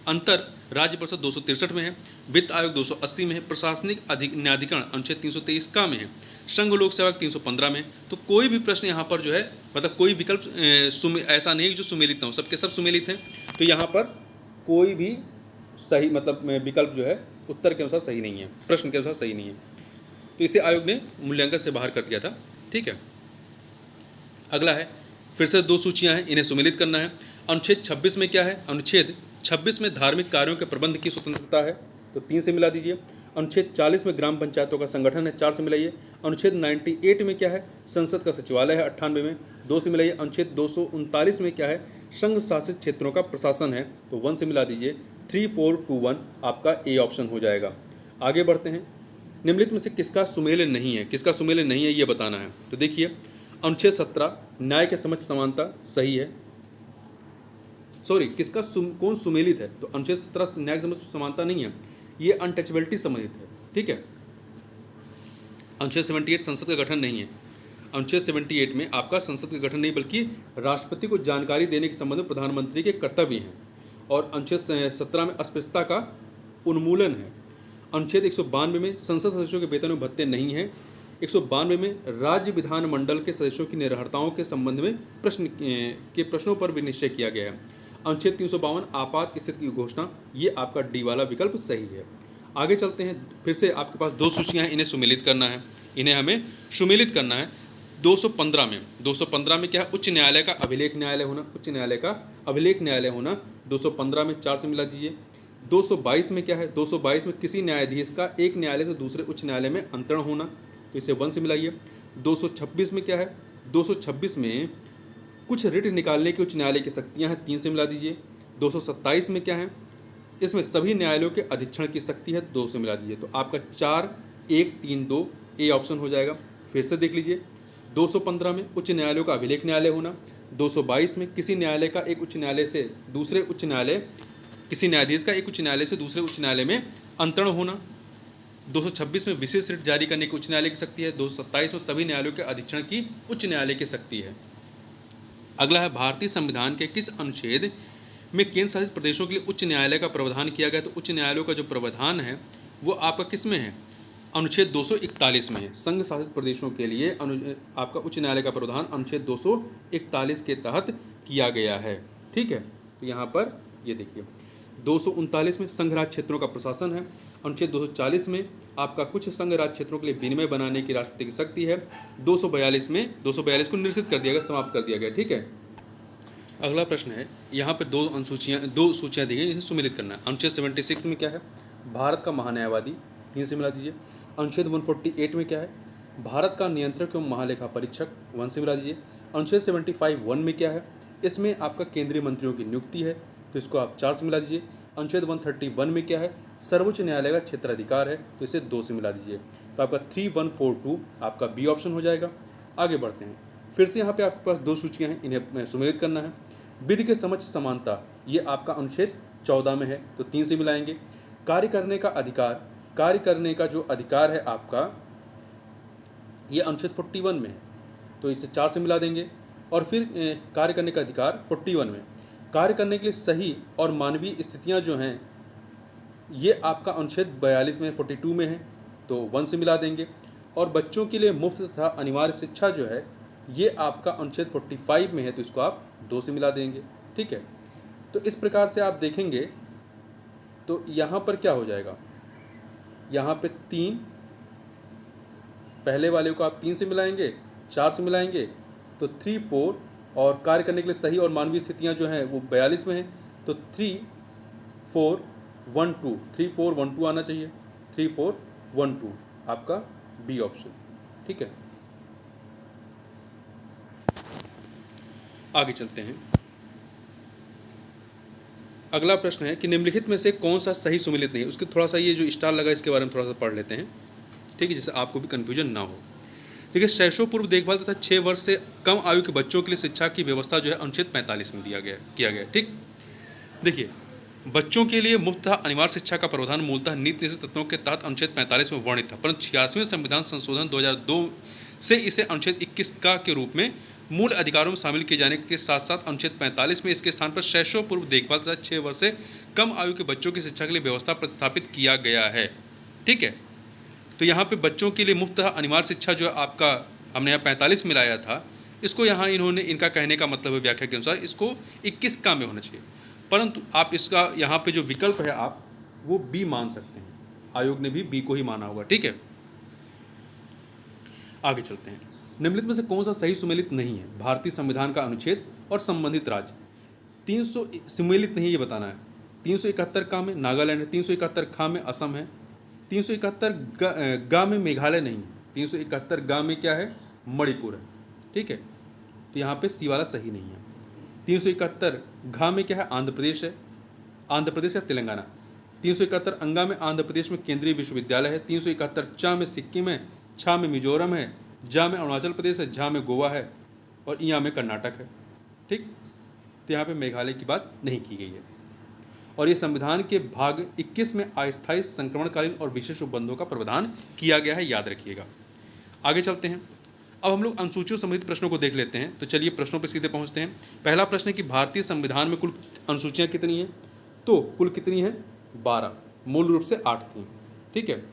अंतर राज्य परिषद 263 में है, वित्त आयोग 280 में है, प्रशासनिक न्यायाधिकरण अनुच्छेद 323 का में है, संघ लोक सेवा 315 में है। तो कोई भी प्रश्न यहाँ पर जो है मतलब कोई विकल्प ऐसा नहीं है जो सुमेलित ना हो, सबके सब सुमेलित हैं। तो यहाँ पर कोई भी सही मतलब विकल्प जो है उत्तर के अनुसार सही नहीं है, प्रश्न के अनुसार सही नहीं है। तो इसे आयोग ने मूल्यांकन से बाहर कर दिया था। ठीक है, अगला है फिर से दो सूचियां हैं, इन्हें सुमेलित करना है। अनुच्छेद 26 में क्या है? अनुच्छेद 26 में धार्मिक कार्यों के प्रबंध की स्वतंत्रता है, तो 3 से मिला दीजिए। अनुच्छेद 40 में ग्राम पंचायतों का संगठन है, 4 से मिलाइए। अनुच्छेद 98 में क्या है? संसद का सचिवालय है, 98 में, 2 से मिलाइए। अनुच्छेद 239 में क्या है? संघ शासित क्षेत्रों का प्रशासन है, तो 1 से मिला दीजिए। 3421 आपका ए ऑप्शन हो जाएगा। आगे बढ़ते हैं। निम्नलिखित में से किसका सुमेल नहीं है? किसका सुमेल नहीं है ये बताना है। तो देखिए, अनुच्छेद 17 न्याय के समक्ष समानता सही है। सॉरी, किसका कौन सुमेलित है? तो अनुच्छेद 17 न्याय के समक्ष समानता नहीं है, ये अनटचेबिलिटी संबंधित है। ठीक है, अनुच्छेद 78 संसद का गठन नहीं है। अनुच्छेद 78 में आपका संसद का गठन नहीं बल्कि राष्ट्रपति को जानकारी देने के संबंध में प्रधानमंत्री के कर्तव्य हैं। और अनुच्छेद 17 में अस्पृश्यता का उन्मूलन है। अनुच्छेद 192 में संसद सदस्यों के वेतन में भत्ते नहीं हैं। 192 में राज्य विधानमंडल के सदस्यों की निरर्हताओं के संबंध में प्रश्नों पर भी निश्चय किया गया है। अनुच्छेद 352 आपात स्थिति की घोषणा, ये आपका डी वाला विकल्प सही है। आगे चलते हैं। फिर से आपके पास दो सूचियां हैं, इन्हें सुमेलित करना है, इन्हें हमें सुमेलित करना है। 215 में क्या है? उच्च न्यायालय का अभिलेख न्यायालय होना, उच्च न्यायालय का अभिलेख न्यायालय होना, 215 में 4 से मिला दीजिए। 222 में क्या है? 222 में किसी न्यायाधीश का एक न्यायालय से दूसरे उच्च न्यायालय में अंतरण होना, तो इसे 1 से मिलाइए। 226 में क्या है? 226 में कुछ रिट निकालने की उच्च न्यायालय की शक्तियां हैं, 3 से मिला दीजिए। 227 में क्या है? इसमें सभी न्यायालयों के अधीक्षण की शक्ति है, 2 से मिला दीजिए। तो आपका 4132 ए ऑप्शन हो जाएगा। फिर से देख लीजिए। 215 में उच्च न्यायालयों का अभिलेख न्यायालय होना, 222 में किसी न्यायालय का एक उच्च न्यायालय से दूसरे उच्च न्यायालय, किसी न्यायाधीश का एक उच्च न्यायालय से दूसरे उच्च न्यायालय में अंतरण होना, 226 में विशेष रिट जारी करने की उच्च न्यायालय की शक्ति है, 227 में सभी न्यायालयों के अधीक्षण की उच्च न्यायालय की शक्ति है। अगला है भारतीय संविधान के किस अनुच्छेद में केंद्र शासित प्रदेशों के लिए उच्च न्यायालय का प्रावधान किया गया? तो उच्च न्यायालयों का जो प्रावधान है वो आपका किस में है? अनुच्छेद 241 में है। संघ शासित प्रदेशों के लिए आपका उच्च न्यायालय का प्रावधान अनुच्छेद 241 के तहत किया गया है। ठीक है, तो यहाँ पर ये देखिए 239 में संघ राज्य क्षेत्रों का प्रशासन है। अनुच्छेद 240 में आपका कुछ संघ राज्य क्षेत्रों के लिए विनिमय बनाने की राष्ट्रपति की शक्ति है। 242 में 242 को निरसित कर दिया गया, समाप्त कर दिया गया। ठीक है, अगला प्रश्न है, यहाँ पे दो सूचियाँ दी गई, इन्हें सुमेलित करना है। अनुच्छेद 76 में क्या है? भारत का महान्यायवादी, 3 से मिला दीजिए। अनुच्छेद 148 में क्या है? भारत का नियंत्रक एवं महालेखा परीक्षक, 1 से मिला दीजिए। अनुच्छेद 75(1) में क्या है? इसमें आपका केंद्रीय मंत्रियों की नियुक्ति है, तो इसको आप 4 से मिला दीजिए। अनुच्छेद 131 में क्या है? सर्वोच्च न्यायालय का क्षेत्राधिकार है, तो इसे 2 से मिला दीजिए। तो आपका 3142 आपका बी ऑप्शन हो जाएगा। आगे बढ़ते हैं। फिर से यहाँ पे आपके पास दो सूचियाँ हैं, इन्हें सुमेलित करना है। विधि के समक्ष समानता, ये आपका अनुच्छेद 14 में है, तो 3 से मिलाएंगे। कार्य करने का अधिकार, कार्य करने का जो अधिकार है आपका, ये अनुच्छेद 41 में है, तो इसे 4 से मिला देंगे। और फिर कार्य करने का अधिकार 41 में, कार्य करने के लिए सही और मानवीय स्थितियां जो हैं, ये आपका अनुच्छेद 42 में 42 में है, तो 1 से मिला देंगे। और बच्चों के लिए मुफ्त तथा अनिवार्य शिक्षा जो है, ये आपका अनुच्छेद 45 में है, तो इसको आप 2 से मिला देंगे। ठीक है, तो इस प्रकार से आप देखेंगे तो यहाँ पर क्या हो जाएगा? यहाँ पे 3, पहले वाले को आप 3 से मिलाएंगे, 4 से मिलाएंगे तो 3, 4, और कार्य करने के लिए सही और मानवीय स्थितियाँ जो हैं वो 42 में हैं, तो 3, 4, 1, 2, 3, 4, 1, 2 आना चाहिए। 3, 4, 1, 2 आपका बी ऑप्शन। ठीक है, आगे चलते हैं। अगला प्रश्न है कि निम्नलिखित में से कौन सा सही सुमेलित नहीं है? उसके थोड़ा सा ये जो स्टार लगा इसके बारे में थोड़ा सा पढ़ लेते हैं। ठीक है, जिससे आपको भी कन्फ्यूजन ना हो। देखिए, शैशव पूर्व देखभाल तथा 6 वर्ष से कम आयु के बच्चों के लिए शिक्षा की व्यवस्था जो है अनुच्छेद 45 में किया गया। ठीक, देखिए बच्चों के लिए मुफ्त तथा अनिवार्य शिक्षा का प्रावधान मूलतः नीति निषेध तत्वों के तहत अनुच्छेद 45 में वर्णित था, परंतु 86वें संविधान संशोधन 2002 से इसे अनुच्छेद 21 का के रूप में मूल अधिकारों में शामिल किए जाने के साथ साथ अनुच्छेद 45 में इसके स्थान पर शैशव पूर्व देखभाल तथा 6 वर्ष से कम आयु के बच्चों की शिक्षा के लिए व्यवस्था प्रतिस्थापित किया गया है। ठीक है, तो यहाँ पे बच्चों के लिए मुफ्त अनिवार्य शिक्षा जो आपका हमने यहाँ 45 में लाया था, इसको यहाँ इन्होंने, इनका कहने का मतलब है व्याख्या के अनुसार इसको 21 का में होना चाहिए, परंतु आप इसका यहाँ पे जो विकल्प है आप वो बी मान सकते हैं। आयोग ने भी बी को ही माना होगा। ठीक है, आगे चलते हैं। निम्नलिखित में से कौन सा सही सुमेलित नहीं है? भारतीय संविधान का अनुच्छेद और संबंधित राज्य। 300 सुमेलित नहीं, ये बताना है। 371 का में नागालैंड है, 371 खा में असम है, 371 गा में मेघालय नहीं है, 371 गा में क्या है? मणिपुर है। ठीक है, तो यहाँ पे सी वाला सही नहीं है। 371 घा में क्या है? आंध्र प्रदेश है, आंध्र प्रदेश या तेलंगाना। 371 अंगा में आंध्र प्रदेश में केंद्रीय विश्वविद्यालय है। 371 चा में सिक्किम है, छा में मिजोरम है, जा में अरुणाचल प्रदेश है, झा में गोवा है और इया में कर्नाटक है। ठीक, तो यहाँ पे मेघालय की बात नहीं की गई है। और ये संविधान के भाग 21 में अस्थायी संक्रमणकालीन और विशेष उपबंधों का प्रावधान किया गया है, याद रखिएगा। आगे चलते हैं। अब हम लोग अनुसूचियों संबंधित प्रश्नों को देख लेते हैं। तो चलिए प्रश्नों पर सीधे पहुंचते हैं। पहला प्रश्न है कि भारतीय संविधान में कुल अनुसूचियां कितनी हैं? तो कुल कितनी है? 12। मूल रूप से 8 थी। ठीक है,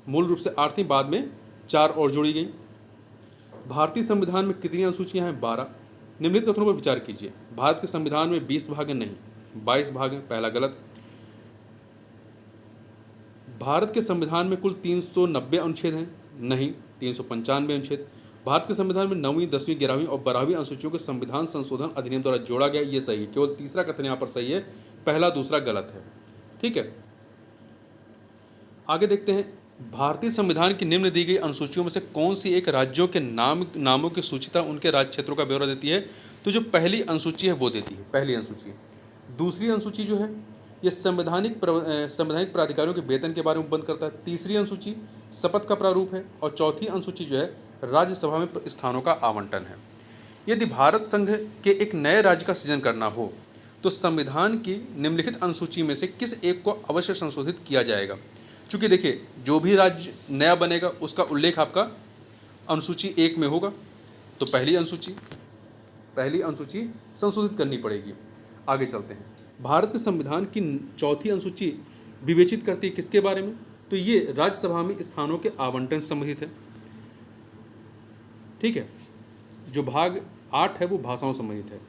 मूल रूप से 8 थी, बाद में 4 और जोड़ी गई। भारतीय संविधान में कितनी अनुसूचियां हैं? 12। निम्नलिखित कथनों पर विचार कीजिए। भारत के संविधान में 20 भाग हैं, नहीं, 22 भाग हैं, पहला गलत। भारत के संविधान में कुल 390 अनुच्छेद हैं, नहीं, 395 अनुच्छेद। भारत के संविधान में 9वीं, 10वीं, 11वीं और 12वीं अनुसूचियों को संविधान संशोधन अधिनियम द्वारा जोड़ा गया, ये सही है। केवल तीसरा कथन यहाँ पर सही है, पहला दूसरा गलत है। ठीक है, आगे देखते हैं। भारतीय संविधान की निम्न दी गई अनुसूचियों में से कौन सी एक राज्यों के नामों की सूचिता उनके राज्य क्षेत्रों का ब्यौरा देती है? तो जो पहली अनुसूची है वो देती है, पहली अनुसूची। दूसरी अनुसूची जो है ये संवैधानिक प्राधिकारियों के वेतन के बारे में उपबंध करता है। तीसरी अनुसूची शपथ का प्रारूप है और चौथी अनुसूची जो है राज्यसभा में स्थानों का आवंटन है। यदि भारत संघ के एक नए राज्य का सृजन करना हो तो संविधान की निम्नलिखित अनुसूची में से किस एक को अवश्य संशोधित किया जाएगा? चूँकि देखिए, जो भी राज्य नया बनेगा उसका उल्लेख आपका अनुसूची 1 में होगा, तो पहली अनुसूची संशोधित करनी पड़ेगी। आगे चलते हैं। भारत के संविधान की चौथी अनुसूची विवेचित करती है किसके बारे में? तो ये राज्यसभा में स्थानों के आवंटन संबंधित है। ठीक है, जो भाग 8 है वो भाषाओं संबंधित है।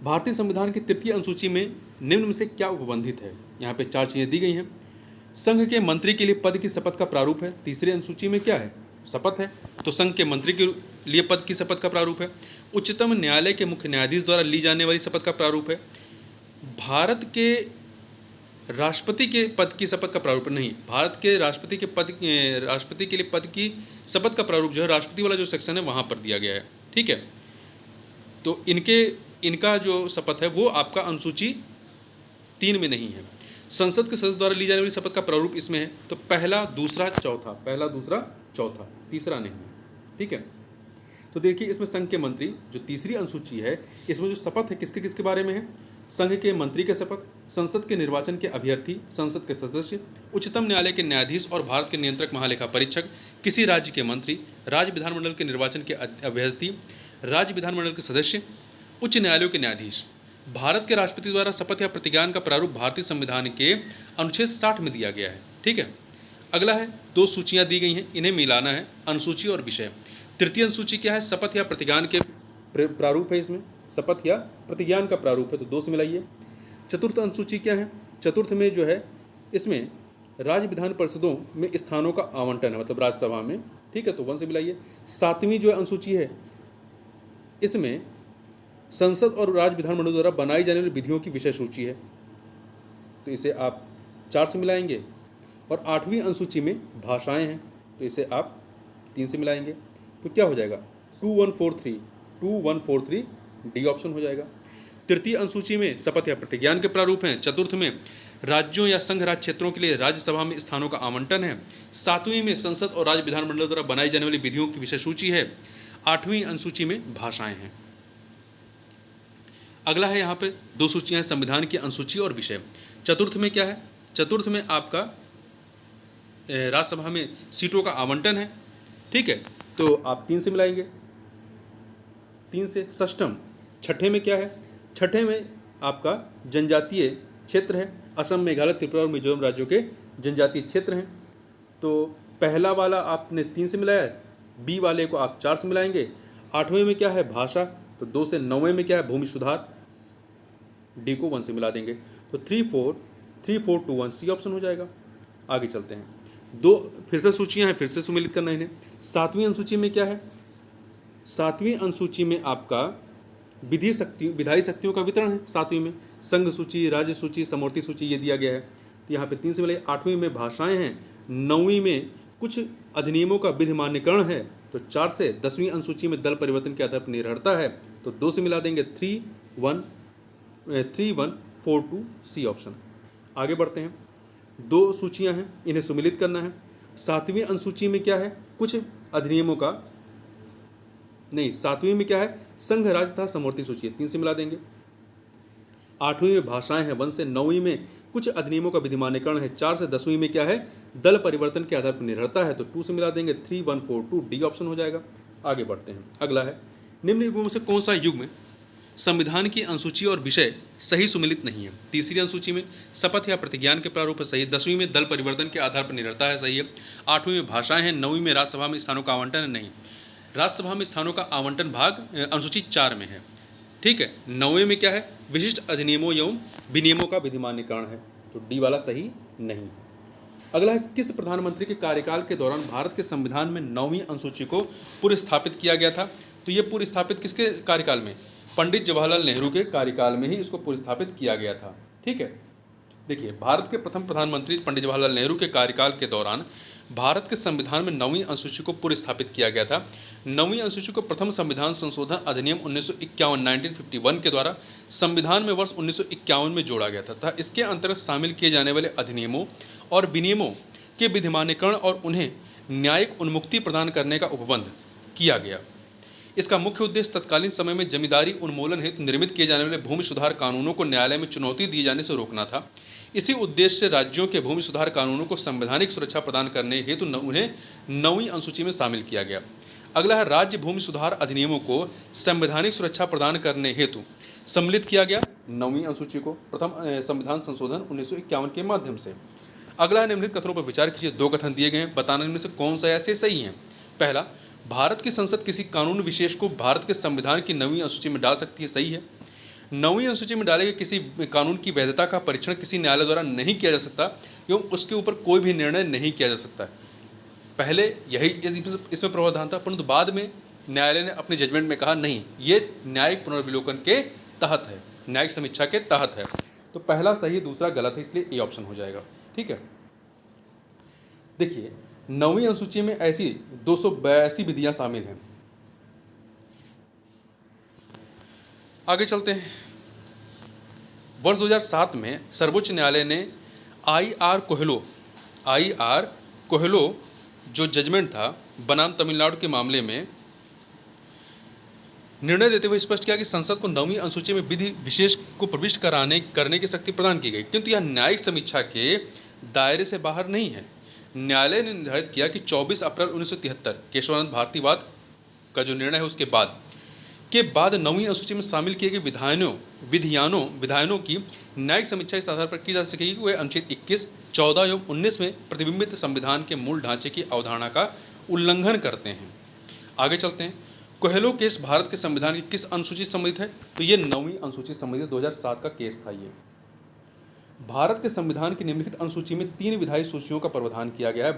भारतीय संविधान की तृतीय अनुसूची में निम्न में से क्या उपबंधित है? यहाँ पे 4 चीजें दी गई हैं। संघ के मंत्री के लिए पद की शपथ का प्रारूप है। तीसरी अनुसूची में क्या है? शपथ है, तो संघ के मंत्री के लिए पद की शपथ का प्रारूप है। उच्चतम न्यायालय के मुख्य न्यायाधीश द्वारा ली जाने वाली शपथ का प्रारूप है। भारत के राष्ट्रपति के पद की शपथ का प्रारूप नहीं, भारत के राष्ट्रपति के लिए पद की शपथ का प्रारूप जो है राष्ट्रपति वाला जो सेक्शन है वहाँ पर दिया गया है। ठीक है, तो इनका जो शपथ है वो आपका अनुसूची 3 में नहीं है। संसद के सदस्य द्वारा ली जाने वाली शपथ का प्रारूप इसमें है, तो पहला दूसरा चौथा, तीसरा नहीं है। ठीक है, तो देखिए इसमें संघ के मंत्री जो तीसरी अनुसूची है इसमें जो शपथ है किसके किसके बारे में है? संघ के मंत्री के शपथ, संसद के निर्वाचन के अभ्यर्थी, संसद के सदस्य, उच्चतम न्यायालय के न्यायाधीश और भारत के नियंत्रक महालेखा परीक्षक, किसी राज्य के मंत्री, राज्य विधानमंडल के निर्वाचन के अभ्यर्थी, राज्य विधानमंडल के सदस्य, उच्च न्यायालयों के न्यायाधीश। भारत के राष्ट्रपति द्वारा शपथ या प्रतिज्ञान का प्रारूप भारतीय संविधान के अनुच्छेद 60 में दिया गया है। ठीक है, अगला है 2 सूचियां दी गई हैं, इन्हें मिलाना है, अनुसूची और विषय। तृतीय अनुसूची क्या है? शपथ या प्रतिज्ञान के प्रारूप है, इसमें शपथ या प्रतिज्ञान का प्रारूप है, तो 2 से मिलाइए। चतुर्थ अनुसूची क्या है? चतुर्थ में जो है इसमें राज्य विधान परिषदों में स्थानों का आवंटन है, मतलब राज्यसभा में। ठीक है, तो 1 से मिलाइए। 7वीं जो अनुसूची है इसमें संसद और राज्य विधानमंडल द्वारा बनाई जाने वाली विधियों की विषय सूची है, तो इसे आप 4 से मिलाएंगे। और 8वीं अनुसूची में भाषाएं हैं, तो इसे आप 3 से मिलाएंगे, तो क्या हो जाएगा? 2143 डी ऑप्शन हो जाएगा। तृतीय अनुसूची में शपथ या प्रतिज्ञान के प्रारूप हैं। चतुर्थ में राज्यों या संघ राज्य क्षेत्रों के लिए राज्यसभा में स्थानों का आवंटन है। 7वीं में संसद और राज्य विधानमंडल द्वारा बनाई जाने वाली विधियों की विषय सूची है। 8वीं अनुसूची में भाषाएं हैं। अगला है यहाँ पे 2 सूचियाँ हैं, संविधान की अनुसूची और विषय। चतुर्थ में क्या है? चतुर्थ में आपका राज्यसभा में सीटों का आवंटन है, ठीक है, तो आप 3 से मिलाएंगे, 3 से। षष्ठम, छठे में क्या है? छठे में आपका जनजातीय क्षेत्र है, असम, मेघालय, त्रिपुरा और मिजोरम राज्यों के जनजातीय क्षेत्र हैं। तो पहला वाला आपने 3 से मिलाया है, बी वाले को आप 4 से मिलाएंगे। 8वें में क्या है? भाषा, तो 2 से। 9वें में क्या है? भूमि सुधार, डी को 1 से मिला देंगे, तो 3 4 2 1 सी ऑप्शन हो जाएगा। आगे चलते हैं, 2 फिर से सूचियाँ हैं, फिर से सुमिलित करना इन्हें। 7वीं अनुसूची में क्या है? 7वीं अनुसूची में आपका विधायी शक्तियों का वितरण है। 7वीं में संघ सूची, राज्य सूची, समवर्ती सूची ये दिया गया है, तो यहाँ पे 3 से मिले। 8वीं में भाषाएं हैं। 9वीं में कुछ अधिनियमों का विधिमान्यकरण है, तो 4 से। 10वीं अनुसूची में दल परिवर्तन के आधार पर निर्भरता है, तो 2 से मिला देंगे, 3 1 4 2 सी ऑप्शन। आगे बढ़ते हैं, 2 सूचियां हैं, इन्हें सुमिलित करना है। 7वीं अनुसूची में क्या है? कुछ अधिनियमों का नहीं, 7वीं में क्या है? संघ, राज्य तथा समवर्ती सूची है, 3 से मिला देंगे। 8वीं में भाषाएं हैं, 1 से। 9वीं में कुछ अधिनियमों का विधिमान्यकरण है, 4 से। 10वीं में क्या है? दल परिवर्तन के आधार पर निर्भरता है, तो 2 से मिला देंगे, 3 1 4 2 डी ऑप्शन हो जाएगा। आगे बढ़ते हैं, अगला है, निम्न युग्मों में से कौन सा युग्म संविधान की अनुसूची और विषय सही सुमिलित नहीं है? तीसरी अनुसूची में शपथ या प्रतिज्ञान के प्रारूप है, सही है। 10वीं में दल परिवर्तन के आधार पर निर्भरता है, सही है। 8वीं में भाषाएं हैं। 9वीं में राज्यसभा में स्थानों का आवंटन है, नहीं। राज्यसभा में स्थानों का आवंटन भाग अनुसूची 4 में है, ठीक है। 9वीं में क्या है? विशिष्ट अधिनियमों एवं विनियमों का विधिमान्यकरण है, तो डी वाला सही नहीं। अगला है, किस प्रधानमंत्री के कार्यकाल के दौरान भारत के संविधान में 9वीं अनुसूची को पुनर्स्थापित किया गया था? तो ये पुनर्स्थापित किसके कार्यकाल में? पंडित जवाहरलाल नेहरू के कार्यकाल में ही इसको पुनर्स्थापित किया गया था, ठीक है। देखिए, भारत के प्रथम प्रधानमंत्री पंडित जवाहरलाल नेहरू के कार्यकाल के दौरान भारत के संविधान में 9वीं अनुसूची को पुनर्स्थापित किया गया था। 9वीं अनुसूची को प्रथम संविधान संशोधन अधिनियम 1951 के द्वारा संविधान में वर्ष 1951 में जोड़ा गया था तथा इसके अंतर्गत शामिल किए जाने वाले अधिनियमों और विनियमों के विधिमान्यकरण और उन्हें न्यायिक उन्मुक्ति प्रदान करने का उपबंध किया गया। इसका मुख्य उद्देश्य तत्कालीन समय में जमींदारी उन्मूलन हेतु निर्मित किए जाने वाले भूमि सुधार कानूनों को न्यायालय में चुनौती दिए जाने से रोकना था। इसी उद्देश्य से राज्यों के भूमि सुधार कानूनों को संवैधानिक सुरक्षा प्रदान करने हेतु उन्हें 9वीं अनुसूची में शामिल किया गया। अगला है, राज्य भूमि सुधार अधिनियमों को संवैधानिक सुरक्षा प्रदान करने हेतु सम्मिलित किया गया 9वीं अनुसूची को प्रथम संविधान संशोधन 1951 के माध्यम से। अगला है, निम्नलिखित कथनों पर विचार कीजिए। 2 कथन दिए गए हैं, बताना इनमें से कौन सा ऐसे सही है। पहला, भारत की संसद किसी कानून विशेष को भारत के संविधान की 9वीं अनुसूची में डाल सकती है, सही है। 9वीं अनुसूची में डाले गए किसी कानून की वैधता का परीक्षण किसी न्यायालय द्वारा नहीं किया जा सकता एवं उसके ऊपर कोई भी निर्णय नहीं किया जा सकता। पहले यही इसमें प्रावधान था, परंतु बाद में न्यायालय ने अपने जजमेंट में कहा नहीं, ये न्यायिक पुनर्विलोकन के तहत है, न्यायिक समीक्षा के तहत है। तो पहला सही, दूसरा गलत है, इसलिए ए ऑप्शन हो जाएगा, ठीक है। देखिए, 9वीं अनुसूची में ऐसी 282 विधियां शामिल हैं। आगे चलते हैं, वर्ष 2007 में सर्वोच्च न्यायालय ने आई.आर. कोहेलो जो जजमेंट था बनाम तमिलनाडु के मामले में निर्णय देते हुए स्पष्ट किया कि संसद को 9वीं अनुसूची में विधि विशेष को प्रविष्ट करने की शक्ति प्रदान की गई, किंतु यह न्यायिक समीक्षा के दायरे से बाहर नहीं है। न्यायालय ने निर्धारित किया कि 24 अप्रैल 1973 केशवानंद भारतीवाद का जो निर्णय है उसके बाद 9वीं अनुसूची में शामिल किए गए विधायनों की न्यायिक समीक्षा इस आधार पर की जा सकेगी कि वे अनुच्छेद 21, 14 एवं 19 में प्रतिबिंबित संविधान के मूल ढांचे की अवधारणा का उल्लंघन करते हैं। आगे चलते हैं, कोहेलो केस भारत के संविधान की किस अनुसूची से संबंधित है? तो ये 9वीं अनुसूची से संबंधित 2007 का केस था। ये भारत के संविधान की निम्नलिखित अनुसूची में 3 विधायी सूचियों का प्रावधान किया गया है।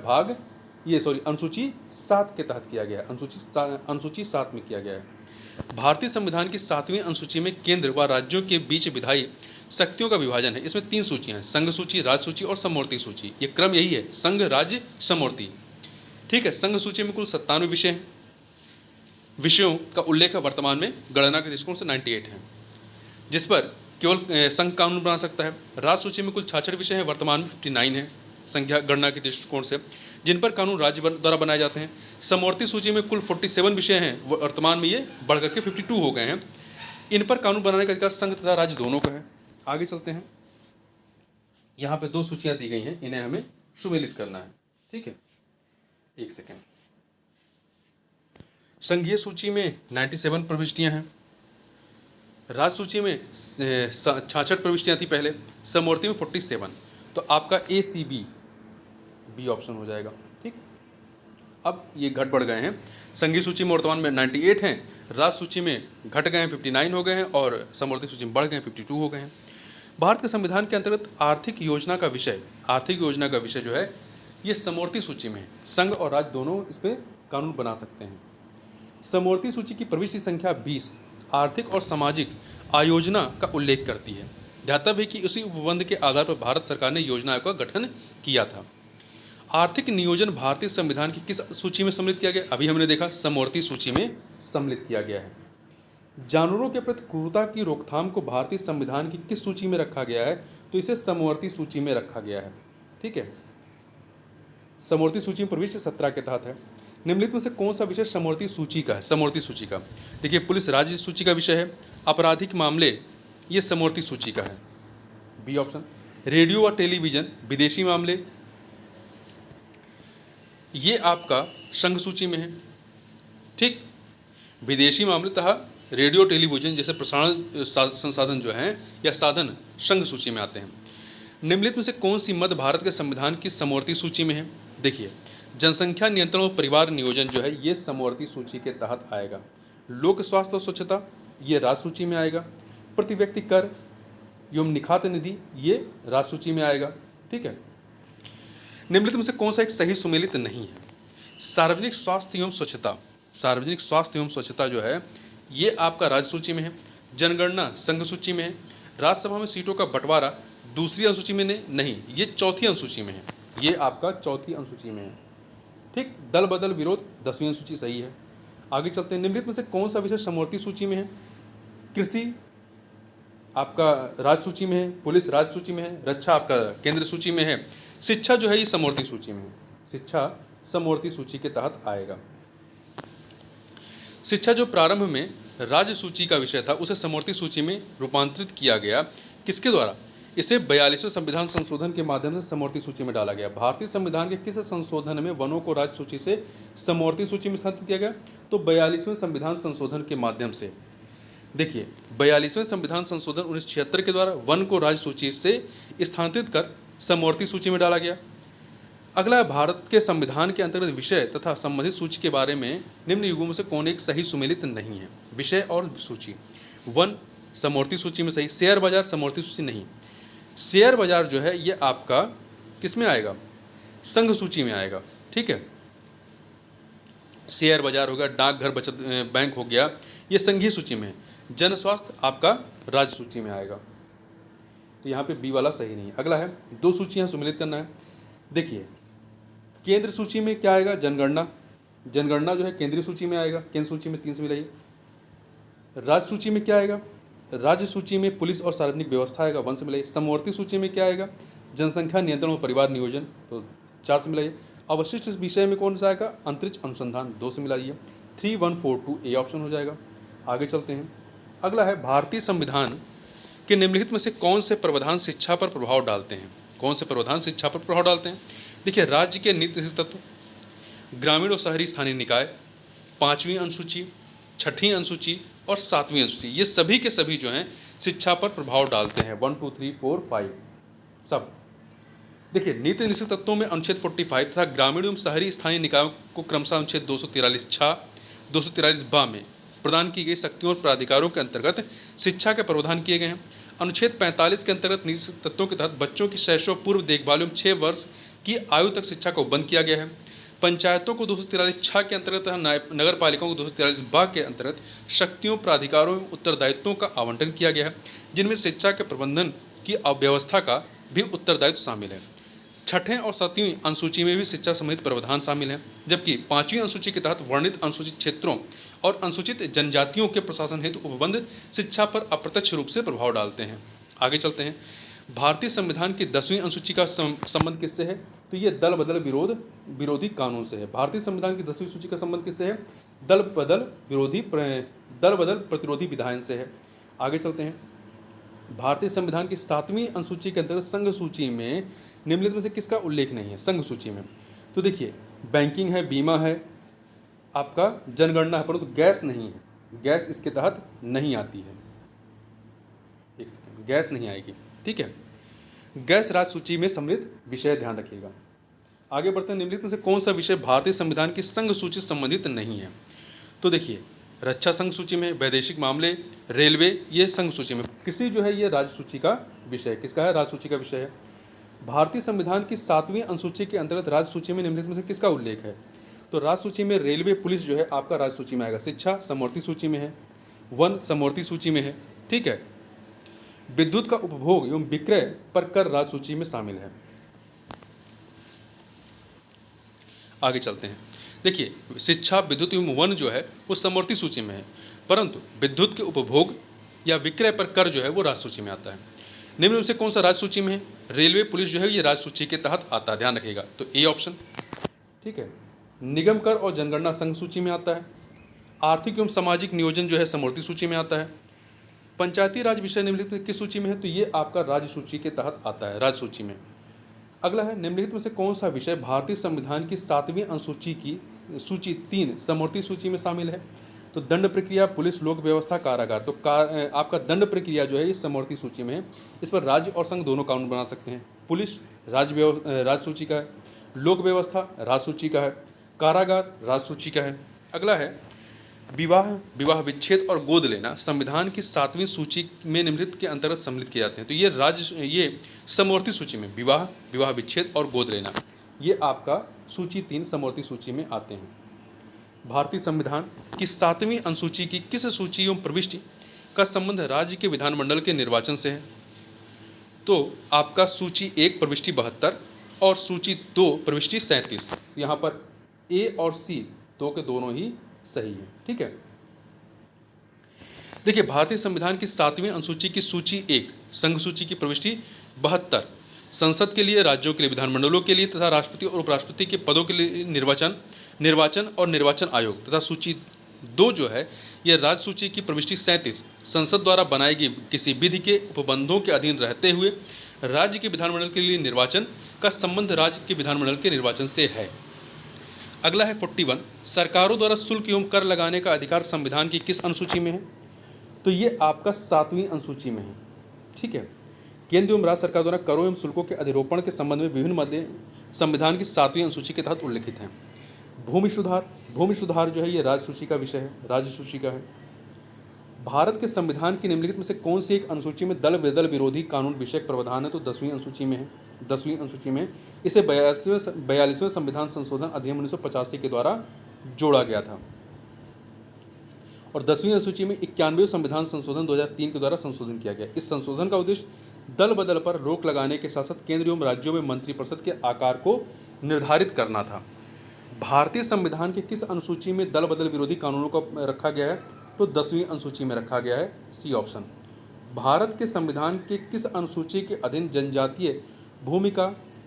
अनुसूची 7 के तहत किया गया है, अनुसूची 7 में किया गया है। भारतीय संविधान की 7वीं अनुसूची में केंद्र व राज्यों के बीच विधायी शक्तियों का विभाजन है। इसमें 3 सूचियां हैं, संघ सूची, राज्य सूची और समवर्ती सूची। ये क्रम यही है, संघ, राज्य, समवर्ती, ठीक है। संघ सूची में कुल 97 विषय हैं। विषयों का उल्लेख वर्तमान में गणना के दृष्टिकोण से 98 है, जिस पर केवल संघ कानून बना सकता है। राज्य सूची में कुल 66 विषय हैं, वर्तमान में 59 है संख्या गणना के दृष्टिकोण से, जिन पर कानून राज्य द्वारा बनाए जाते हैं। समवर्ती सूची में कुल 47 विषय हैं, वर्तमान में ये बढ़कर के 52 हो गए हैं। इन पर कानून बनाने का अधिकार संघ तथा राज्य दोनों का है। आगे चलते हैं, यहाँ पे 2 सूचियां दी गई हैं, इन्हें हमें सुमेलित करना है। ठीक है, एक सेकेंड। संघीय सूची में 97 प्रविष्टियां हैं, राज्य सूची में 66 प्रविष्टियां थी पहले, समवर्ती में 47। तो आपका बी ऑप्शन हो जाएगा। ठीक, अब ये घट बढ़ गए हैं। संघीय सूची में वर्तमान में 98 हैं, राज्य सूची में घट गए हैं, 59 हो गए हैं, और समवर्ती सूची में बढ़ गए हैं, 52 हो गए हैं। भारत के संविधान के अंतर्गत आर्थिक योजना का विषय जो है ये समवर्ती सूची में है। संघ और राज्य दोनों इस पर कानून बना सकते हैं। समवर्ती सूची की प्रविष्टि संख्या 20 आर्थिक और सामाजिक आयोजना का उल्लेख करती है। ध्यातव्य है कि उसी उपबंध के आधार पर भारत सरकार ने योजना आयोग का गठन किया था। आर्थिक नियोजन भारतीय संविधान की किस सूची में सम्मिलित किया गया? अभी हमने देखा समवर्ती सूची में सम्मिलित किया गया है। जानवरों के प्रति क्रूरता की रोकथाम को भारतीय संविधान की किस सूची में रखा गया है? तो इसे समवर्ती सूची में रखा गया है। ठीक है, समवर्ती सूची में प्रविष्टि 17 के तहत है। निम्नलिखित में से कौन सा विषय समवर्ती सूची का है? समवर्ती सूची का देखिए, पुलिस राज्य सूची का विषय है, आपराधिक मामले ये समवर्ती सूची का है, बी ऑप्शन। रेडियो और टेलीविजन विदेशी मामले ये आपका संघ सूची में है। ठीक, विदेशी मामले तथा रेडियो टेलीविजन जैसे प्रसारण संसाधन जो हैं या साधन संघ सूची में आते हैं। निम्नलिखित में से कौन सी मध्य भारत के संविधान की समवर्ती सूची में है? देखिए, जनसंख्या नियंत्रण और परिवार नियोजन जो है ये समवर्ती सूची के तहत आएगा। लोक स्वास्थ्य और स्वच्छता ये राज्य सूची में आएगा। प्रति व्यक्ति कर एवं निखात निधि ये राज्य सूची में आएगा। ठीक है, निम्नलिखित में से कौन सा एक सही सुमेलित नहीं है? सार्वजनिक स्वास्थ्य एवं स्वच्छता जो है ये आपका राज्य सूची में है। जनगणना संघ सूची में है। राज्यसभा में सीटों का बंटवारा दूसरी अनुसूची में नहीं, ये चौथी अनुसूची में है, ये आपका चौथी अनुसूची में है। ठीक, दल बदल विरोध 10वीं अनुसूची सही है। आगे चलते हैं, निम्नलिखित में से कौन सा विषय समवर्ती सूची में है? कृषि आपका राज्य सूची में है, पुलिस राज्य सूची में है, रक्षा आपका केंद्र सूची में है, शिक्षा जो है ये समवर्ती सूची में है। शिक्षा समवर्ती सूची के तहत आएगा। शिक्षा जो प्रारंभ में राज्य सूची का विषय था उसे समवर्ती सूची में रूपांतरित किया गया, किसके द्वारा? इसे 42वें संविधान संशोधन के माध्यम से समवर्ती सूची में डाला गया। भारतीय संविधान के किस संशोधन में वनों को राज्य सूची से समवर्ती सूची में स्थानांतरित किया गया? तो 42वें संविधान संशोधन के माध्यम से। देखिए, 42वें संविधान संशोधन 1976 के द्वारा वन को राज्य सूची से स्थानांतरित कर समवर्ती सूची में डाला गया। अगला है, भारत के संविधान के अंतर्गत विषय तथा संबंधित सूची के बारे में निम्न युगों में से कौन एक सही सुमेलित नहीं है? विषय और सूची। वन समवर्ती सूची में सही, शेयर बाजार समवर्ती सूची नहीं। शेयर बाजार जो है ये आपका किस में आएगा? संघ सूची में आएगा। ठीक है, शेयर बाजार हो गया, डाकघर बचत बैंक हो गया, ये संघीय सूची में है। जन स्वास्थ्य आपका राज्य सूची में आएगा, तो यहाँ पे बी वाला सही नहीं है। अगला है, 2 सूचियाँ सुमेलित करना है। देखिए, केंद्र सूची में क्या आएगा? जनगणना जो है केंद्रीय सूची में आएगा, केंद्र सूची में 3 से मिलाइए। राज्य सूची में क्या आएगा? राज्य सूची में पुलिस और सार्वजनिक व्यवस्था आएगा, 1 से मिलाइए। समवर्ती सूची में क्या आएगा? जनसंख्या नियंत्रण और परिवार नियोजन, तो 4 से मिलाइए। अवशिष्ट इस विषय में कौन सा आएगा? अंतरिक्ष अनुसंधान, 2 से मिलाइए। 3142 ए ऑप्शन हो जाएगा। आगे चलते हैं, अगला है, भारतीय संविधान के निम्नलिखित में से कौन से प्रावधान शिक्षा पर प्रभाव डालते हैं? कौन से प्रावधान शिक्षा पर प्रभाव डालते हैं? देखिए, राज्य के नीति तत्व, ग्रामीण और शहरी स्थानीय निकाय, 5वीं अनुसूची, 6ठी अनुसूची और 7वीं अनुसूची, ये सभी के सभी जो हैं शिक्षा पर प्रभाव डालते हैं। 1 2 3 4 5 सब। देखिए, नीति निश्चित तत्वों में अनुच्छेद 45 तथा ग्रामीण एवं शहरी स्थानीय निकायों को क्रमशः अनुच्छेद 243 छा 243 बा में प्रदान की गई शक्तियों और प्राधिकारों के अंतर्गत शिक्षा के प्रावधान किए गए हैं। अनुच्छेद 45 के अंतर्गत नीति तत्वों के तहत बच्चों की शैशव पूर्व देखभाल एवं 6 वर्ष की आयु तक शिक्षा को बंद किया गया है। पंचायतों को 243 छा के अंतर्गत तथा नगर पालिकाओं को 243 बा के अंतर्गत शक्तियों, प्राधिकारों एवं उत्तरदायित्वों का आवंटन किया गया है, जिनमें शिक्षा के प्रबंधन की अव्यवस्था का भी उत्तरदायित्व शामिल है। 6ठे और 7वीं अनुसूची में भी शिक्षा संबंधित प्रावधान शामिल हैं, जबकि 5वीं अनुसूची के तहत वर्णित अनुसूचित क्षेत्रों और अनुसूचित जनजातियों के प्रशासन हेतु उपबंध शिक्षा पर अप्रत्यक्ष रूप से प्रभाव डालते हैं। आगे चलते हैं, भारतीय संविधान की 10वीं अनुसूची का संबंध किससे है? तो ये दल बदल विरोधी कानून से है। भारतीय संविधान की 10वीं सूची का संबंध किससे है? दल बदल प्रतिरोधी विधायन से है। आगे चलते हैं। भारतीय संविधान की 7वीं अनुसूची के अंतर्गत संघ सूची में निम्नलिखित में से किसका उल्लेख नहीं है संघ सूची में? तो देखिए, बैंकिंग है, बीमा है, आपका जनगणना है, परंतु गैस नहीं है। गैस इसके तहत नहीं आती है। एक सेकंड, गैस नहीं आएगी, ठीक है। गैस राज्य सूची में सम्मिलित विषय, ध्यान रखिएगा। आगे बढ़ते हैं। निम्नलिखित में से कौन सा विषय भारतीय संविधान की संघ सूची से संबंधित नहीं है? तो देखिए, रक्षा संघ सूची में, वैदेशिक मामले, रेलवे, ये संघ सूची में। किसी जो है ये राज्य सूची का विषय, किसका है? राज्य सूची का विषय है। भारतीय संविधान की 7वीं अनुसूची के अंतर्गत राज्य सूची में निम्नलिखित में से किसका उल्लेख है? तो राज्य सूची में रेलवे, पुलिस जो है आपका राज्य सूची में आएगा। शिक्षा समवर्ती सूची में है, वन समवर्ती सूची में है, ठीक है। विद्युत का उपभोग एवं विक्रय पर कर राज्य सूची में शामिल है। आगे चलते हैं। देखिए, शिक्षा, विद्युत एवं वन जो है वो समवर्ती सूची में है, परंतु विद्युत के उपभोग या विक्रय पर कर जो है वो राज्य सूची में आता है। निम्न में से कौन सा राज्य सूची में है? रेलवे, पुलिस जो है ये राज्य सूची के तहत आता है, ध्यान रखिएगा। तो ए ऑप्शन, ठीक है। निगम कर और जनगणना संघ सूची में आता है। आर्थिक एवं सामाजिक नियोजन जो है समवर्ती सूची में आता है। पंचायती राज विषय निम्नलिखित में किस सूची में है? तो ये आपका राज्य सूची के तहत आता है, राज्य सूची में। अगला है, निम्नलिखित में से कौन सा विषय भारतीय संविधान की 7वीं अनुसूची की सूची 3 समवर्ती सूची में शामिल है? तो दंड प्रक्रिया, पुलिस, लोक व्यवस्था, कारागार। तो आपका दंड प्रक्रिया जो है ये समवर्ती सूची में है। इस पर राज्य और संघ दोनों कानून बना सकते हैं। पुलिस राज्य सूची का है, लोक व्यवस्था राज्य सूची का है, कारागार राज्य सूची का है। अगला है, विवाह विच्छेद और गोद लेना संविधान की 7वीं सूची में निम्नलिखित के अंतर्गत सम्मिलित किए जाते हैं। तो ये समवर्ती सूची में विवाह विच्छेद और गोद लेना ये आपका सूची 3 समवर्ती सूची में आते हैं। भारतीय संविधान की 7वीं अनुसूची की किस सूची एवं प्रविष्टि का संबंध राज्य के विधानमंडल के निर्वाचन से है? तो आपका सूची 1 प्रविष्टि 72 और सूची 2 प्रविष्टि 37। यहाँ पर ए और सी दो के दोनों ही सही है, ठीक है। देखिए, भारतीय संविधान की 7वीं अनुसूची की सूची 1 संघ सूची की प्रविष्टि 72 संसद के लिए, राज्यों के लिए, विधानमंडलों के लिए तथा राष्ट्रपति और उपराष्ट्रपति के पदों के लिए निर्वाचन और निर्वाचन आयोग तथा सूची 2 जो है यह राज्य सूची की प्रविष्टि 37 संसद द्वारा बनाई गई किसी विधि के उपबंधों के अधीन रहते हुए राज्य के विधानमंडल के लिए निर्वाचन का संबंध राज्य के विधानमंडल के निर्वाचन से है। अगला है 41, सरकारों द्वारा शुल्क एवं कर लगाने का अधिकार संविधान की किस अनुसूची में है? तो ये आपका 7वीं अनुसूची में है, ठीक है। केंद्र एवं राज्य सरकार द्वारा करों एवं शुल्कों के अधिरोपण के संबंध में विभिन्न मध्य संविधान की 7वीं अनुसूची के तहत उल्लिखित हैं। भूमि सुधार जो है ये राज्य सूची का विषय है, राज्य सूची का है। भारत के संविधान की निम्नलिखित में से कौन सी एक अनुसूची में दल बेदल विरोधी कानून विषयक प्रावधान है? तो 10वीं अनुसूची में है। 10वीं अनुसूची में इसे 42वें संविधान संशोधन अधिनियम 1985 के द्वारा जोड़ा गया था और 10वीं अनुसूची में 91वें संविधान संशोधन 2003 के द्वारा संशोधन किया गया। इस संशोधन का उद्देश्य दल बदल पर रोक लगाने के साथ साथ केंद्र एवं राज्यों में मंत्रिपरिषद के आकार को निर्धारित करना था। भारतीय संविधान के किस अनुसूची में दल बदल विरोधी कानूनों को रखा गया है? तो 10वीं अनुसूची में रखा गया है, सी ऑप्शन। भारत के संविधान के किस अनुसूची के अधीन जनजातीय भूमि का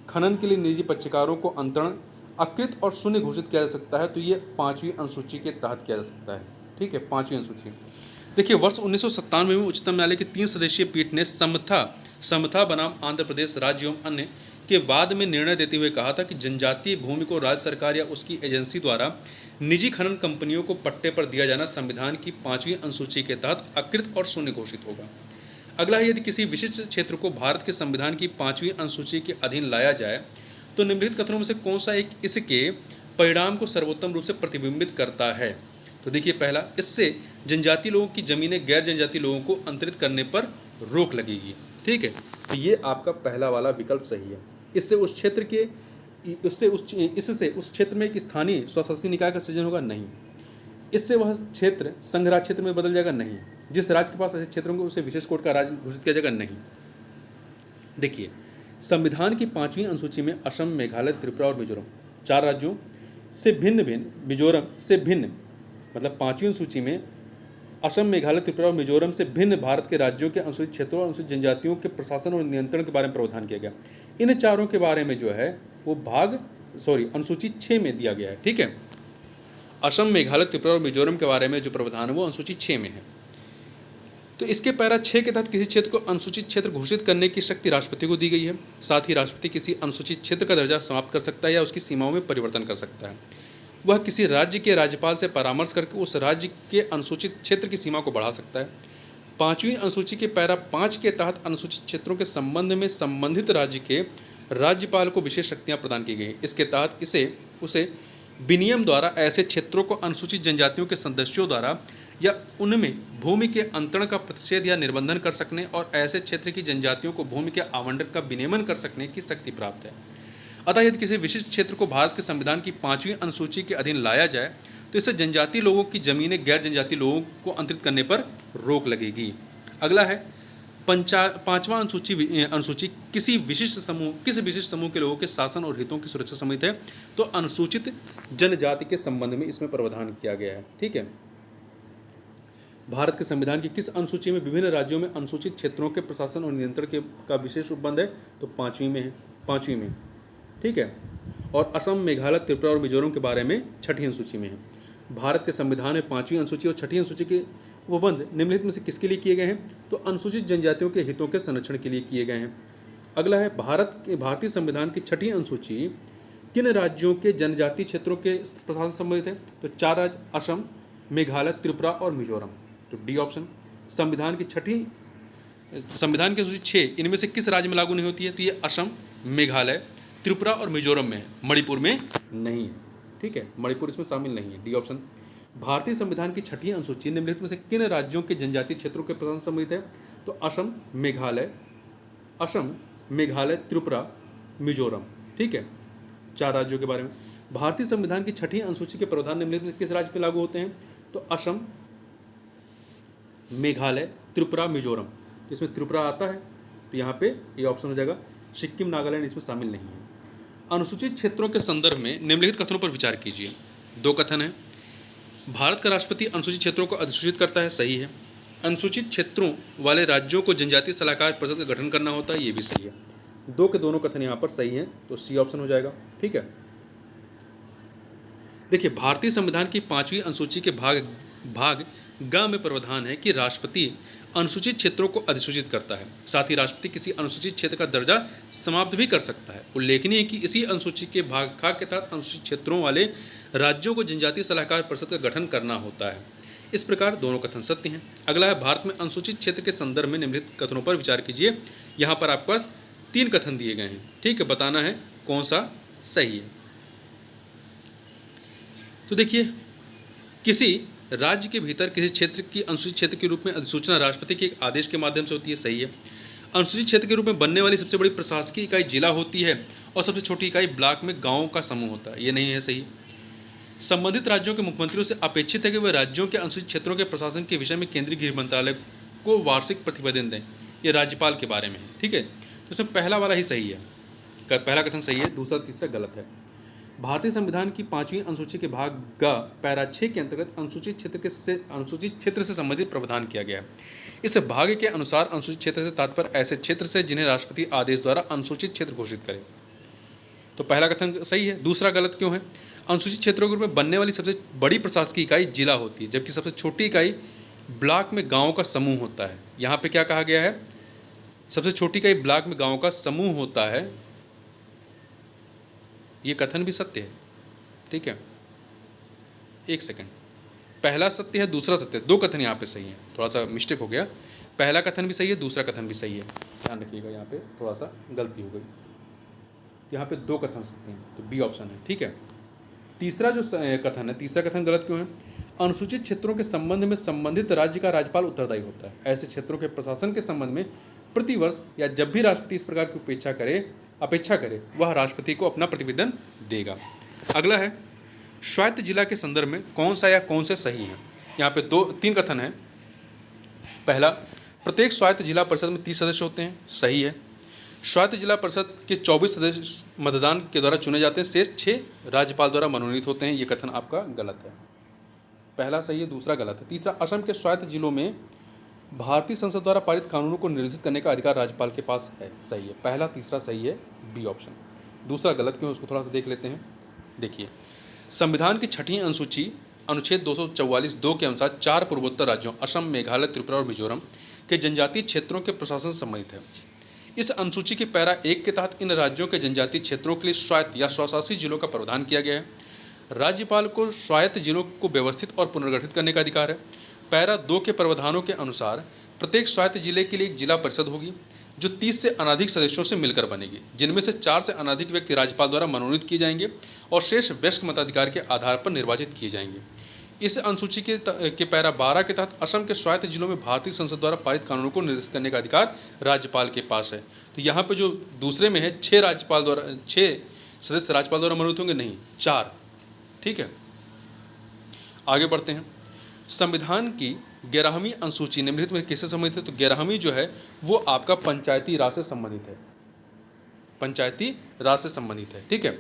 खनन के लिए निजी पक्षकारों को अंतरण, अकृत और शून्य घोषित किया जा सकता है? तो ये 5वीं अनुसूची के तहत किया जा सकता है, ठीक है, 5वीं अनुसूची। देखिए, वर्ष 1997 में उच्चतम न्यायालय की 3 सदस्यीय पीठ ने समता बनाम आंध्र प्रदेश राज्य एवं अन्य के बाद में निर्णय देते हुए कहा था कि जनजातीय भूमि को राज्य सरकार या उसकी एजेंसी द्वारा निजी खनन कंपनियों को पट्टे पर दिया जाना संविधान की 5वीं अनुसूची के तहत अकृत और शून्य घोषित होगा। अगला है, यदि किसी विशिष्ट क्षेत्र को भारत के संविधान की 5वीं अनुसूची के अधीन लाया जाए तो निम्नलिखित कथनों में से कौन सा एक इसके परिणाम को सर्वोत्तम रूप से प्रतिबिंबित करता है? तो देखिए, पहला, इससे जनजातीय लोगों की जमीनें गैर जनजातीय लोगों को अंतरित करने पर रोक लगेगी, ठीक है। तो ये आपका पहला वाला विकल्प सही है। इससे उस क्षेत्र में एक स्थानीय स्वशासी निकाय का सृजन होगा? नहीं। इससे वह क्षेत्र संघ राज्य क्षेत्र में बदल जाएगा? नहीं। जिस राज्य के पास ऐसे क्षेत्रों को उसे विशेष कोर्ट का राज्य घोषित किया जाएगा? नहीं। देखिए, संविधान की 5वीं अनुसूची में असम, मेघालय, त्रिपुरा और मिजोरम 4 राज्यों से भिन्न मिजोरम से भिन्न, मतलब 5वीं अनुसूची में असम, मेघालय, त्रिपुरा और मिजोरम से भिन्न भारत के राज्यों के अनुसूचित क्षेत्रों और अनुसूचित जनजातियों के प्रशासन और नियंत्रण के बारे में प्रावधान किया गया। इन चारों के बारे में जो है वो अनुसूची 6 में दिया गया है, ठीक है। असम, मेघालय, त्रिपुरा और मिजोरम के बारे में जो प्रावधान है वो अनुसूची 6 में है। तो इसके पैरा 6 के तहत किसी क्षेत्र को अनुसूचित क्षेत्र घोषित करने की शक्ति राष्ट्रपति को दी गई है। साथ ही राष्ट्रपति किसी अनुसूचित क्षेत्र का दर्जा समाप्त कर सकता है या उसकी सीमाओं में परिवर्तन कर सकता है। वह किसी राज्य के राज्यपाल से परामर्श करके उस राज्य के अनुसूचित क्षेत्र की सीमा को बढ़ा सकता है। 5वीं अनुसूची के पैरा 5 के तहत अनुसूचित क्षेत्रों के संबंध में संबंधित राज्य के राज्यपाल को विशेष शक्तियां प्रदान की गई हैं। इसके तहत उसे विनियम द्वारा ऐसे क्षेत्रों को अनुसूचित जनजातियों के सदस्यों द्वारा या उनमें भूमि के अंतरण का प्रतिषेध या निर्बंधन कर सकने और ऐसे क्षेत्र की जनजातियों को भूमि के आवंटन का विनियमन कर सकने की शक्ति प्राप्त है। अतः यदि किसी विशिष्ट क्षेत्र को भारत के संविधान की 5वीं अनुसूची के अधीन लाया जाए तो इससे जनजातीय लोगों की जमीनें गैर जनजातीय लोगों को अंतरित करने पर रोक लगेगी। अगला है 5वां अनुसूची किस विशिष्ट समूह के लोगों के शासन और हितों की सुरक्षा समित है, तो अनुसूचित जनजाति के संबंध में इसमें प्रावधान किया गया है। ठीक है, भारत के संविधान की किस अनुसूची में विभिन्न राज्यों में अनुसूचित क्षेत्रों के प्रशासन और नियंत्रण का विशेष उपबंध है, तो 5वीं में। ठीक है, और असम, मेघालय, त्रिपुरा और मिजोरम के बारे में 6ठी अनुसूची में है। भारत के संविधान में 5वीं अनुसूची और 6ठी अनुसूची के उपबंध निम्नलिखित में से किसके लिए किए गए हैं, तो अनुसूचित जनजातियों के हितों के संरक्षण के लिए किए गए हैं। अगला है भारतीय संविधान की 6ठी अनुसूची किन राज्यों के जनजातीय क्षेत्रों के प्रशासन से संबंधित है, तो 4 राज्य असम, मेघालय, त्रिपुरा और मिजोरम, तो डी ऑप्शन। संविधान की अनुसूची 6 इनमें से किस राज्य में लागू नहीं होती है, तो ये असम, मेघालय, त्रिपुरा और मिजोरम में है, मणिपुर में नहीं है। ठीक है, मणिपुर इसमें शामिल नहीं है, डी ऑप्शन। भारतीय संविधान की 6ठी अनुसूची निम्नलिखित में से किन राज्यों के जनजातीय क्षेत्रों के प्रशासन संबंधित है, तो असम, मेघालय, त्रिपुरा, मिजोरम। ठीक है, 4 राज्यों के बारे में। भारतीय संविधान की 6ठी अनुसूची के प्रावधान निम्नलिखित में किस राज्य में लागू होते हैं, तो असम, मेघालय, त्रिपुरा, मिजोरम। तो इसमें त्रिपुरा आता है, तो यहाँ पे ये ऑप्शन हो जाएगा। सिक्किम, नागालैंड इसमें शामिल नहीं है। अनुसूचित क्षेत्रों के संदर्भ में निम्नलिखित कथनों पर विचार कीजिए। 2 कथन है। भारत का राष्ट्रपति अनुसूचित क्षेत्रों को अधिसूचित करता है, सही है। अनुसूचित क्षेत्रों वाले राज्यों को जनजातीय सलाहकार परिषद का गठन करना होता है, ये भी सही है। 2 के दोनों कथन यहाँ पर सही हैं, तो सी ऑप्शन हो जाएगा। ठीक है, देखिए, भारतीय संविधान की 5वीं अनुसूची के भाग ग में प्रावधान है कि राष्ट्रपति अनुसूचित क्षेत्रों को अधिसूचित करता है। साथ ही राष्ट्रपति किसी अनुसूचित क्षेत्र का दर्जा समाप्त भी कर सकता है। उल्लेखनीय है कि इसी अनुसूची के भाग ख के तहत अनुसूचित क्षेत्रों वाले राज्यों को जनजातीय सलाहकार परिषद का गठन करना होता है। इस प्रकार दोनों कथन सत्य हैं। अगला है, भारत में अनुसूचित क्षेत्र के संदर्भ में निम्नलिखित कथनों पर विचार कीजिए। यहाँ पर आपके पास 3 कथन दिए गए हैं। ठीक है, बताना है कौन सा सही है। तो देखिए, किसी राज्य के भीतर किसी क्षेत्र की अनुसूचित क्षेत्र के रूप में अधिसूचना राष्ट्रपति के एक आदेश के माध्यम से होती है, सही है। अनुसूचित क्षेत्र के रूप में बनने वाली सबसे बड़ी प्रशासकीय इकाई जिला होती है और सबसे छोटी इकाई ब्लॉक में गांवों का समूह होता है, ये नहीं है सही। संबंधित राज्यों के मुख्यमंत्रियों से अपेक्षित है कि वे राज्यों के अनुसूचित क्षेत्रों के प्रशासन के विषय में केंद्रीय गृह मंत्रालय को वार्षिक प्रतिवेदन दें, ये राज्यपाल के बारे में है। ठीक है, तो इसमें पहला वाला ही सही है, पहला कथन सही है, दूसरा तीसरा गलत है। भारतीय संविधान की 5वीं अनुसूची के भाग ग पैरा 6 के अंतर्गत अनुसूचित क्षेत्र से संबंधित प्रावधान किया गया है। इस भाग के अनुसार अनुसूचित क्षेत्र से तात्पर्य ऐसे क्षेत्र से जिन्हें राष्ट्रपति आदेश द्वारा अनुसूचित क्षेत्र घोषित करे। तो पहला कथन सही है, दूसरा गलत क्यों है? अनुसूचित क्षेत्रों के रूप में बनने वाली सबसे बड़ी प्रशासकीय इकाई जिला होती है, जबकि सबसे छोटी इकाई ब्लॉक में गाँव का समूह होता है। यहाँ पे क्या कहा गया है? सबसे छोटी इकाई ब्लॉक में गाँव का समूह होता है, ये कथन भी सत्य है। ठीक है, एक सेकंड, पहला सत्य है, दूसरा सत्य है, 2 कथन यहाँ पे सही है, थोड़ा सा मिस्टेक हो गया। पहला कथन भी सही है, दूसरा कथन भी सही है, ध्यान रखिएगा, यहाँ पे थोड़ा सा गलती हो गई। यहाँ पे 2 कथन सत्य हैं, तो बी ऑप्शन है। ठीक है, तीसरा जो कथन है, तीसरा कथन गलत क्यों है? अनुसूचित क्षेत्रों के संबंध में संबंधित राज्य का राज्यपाल उत्तरदायी होता है। ऐसे क्षेत्रों के प्रशासन के संबंध में प्रतिवर्ष या जब भी राष्ट्रपति इस प्रकार की अपेक्षा करे वह राष्ट्रपति को अपना प्रतिवेदन देगा। अगला है, स्वायत्त जिला के संदर्भ में कौन सा या कौन से सही है? यहाँ पे 3 कथन है। पहला, प्रत्येक स्वायत्त जिला परिषद में 30 सदस्य होते हैं, सही है। स्वायत्त जिला परिषद के 24 सदस्य मतदान के द्वारा चुने जाते हैं, शेष 6 राज्यपाल द्वारा मनोनीत होते हैं, ये कथन आपका गलत है। पहला सही है, दूसरा गलत है। तीसरा, असम के स्वायत्त जिलों में भारतीय संसद द्वारा पारित कानूनों को निर्देशित करने का अधिकार राज्यपाल के पास है, सही है। पहला तीसरा सही है, बी ऑप्शन। दूसरा गलत क्यों है उसको थोड़ा सा देख लेते हैं। देखिए, संविधान की 6ठी अनुसूची अनुच्छेद 244(2) के अनुसार 4 पूर्वोत्तर राज्यों असम, मेघालय, त्रिपुरा और मिजोरम के जनजातीय क्षेत्रों के प्रशासन से संबंधित है। इस अनुसूची के पैरा 1 के तहत इन राज्यों के जनजातीय क्षेत्रों के लिए स्वायत्त या स्वशासी जिलों का प्रावधान किया गया है। राज्यपाल को स्वायत्त जिलों को व्यवस्थित और पुनर्गठित करने का अधिकार है। पैरा 2 के प्रावधानों के अनुसार प्रत्येक स्वायत्त जिले के लिए एक जिला परिषद होगी जो 30 से अनधिक सदस्यों से मिलकर बनेगी, जिनमें से 4 से अनधिक व्यक्ति राज्यपाल द्वारा मनोनीत किए जाएंगे और शेष वयस्क मताधिकार के आधार पर निर्वाचित किए जाएंगे। इस अनुसूची के पैरा 12 के तहत असम के स्वायत्त जिलों में भारतीय संसद द्वारा पारित कानूनों को निर्देशित करने का अधिकार राज्यपाल के पास है। तो यहाँ पे जो दूसरे में है 6 सदस्य राज्यपाल द्वारा मनोनीत होंगे, नहीं 4। ठीक है, आगे बढ़ते हैं। संविधान की 11वीं अनुसूची निम्नलिखित में किससे संबंधित है? तो 11वीं जो है वो आपका पंचायती राज से संबंधित है, पंचायती राज से संबंधित है। ठीक है,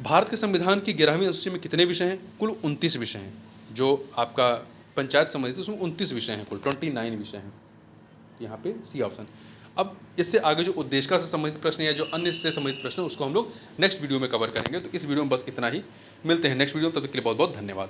भारत के संविधान की 11वीं अनुसूची में कितने विषय हैं? कुल 29 विषय हैं। जो आपका पंचायत संबंधित है उसमें 29 विषय हैं, कुल 29 विषय हैं। यहाँ पे सी ऑप्शन। अब इससे आगे जो उद्देशिका से संबंधित प्रश्न या जो अन्य से संबंधित प्रश्न उसको हम लोग नेक्स्ट वीडियो में कवर करेंगे। तो इस वीडियो में बस इतना ही, मिलते हैं नेक्स्ट वीडियो में, तब तक के लिए बहुत बहुत धन्यवाद।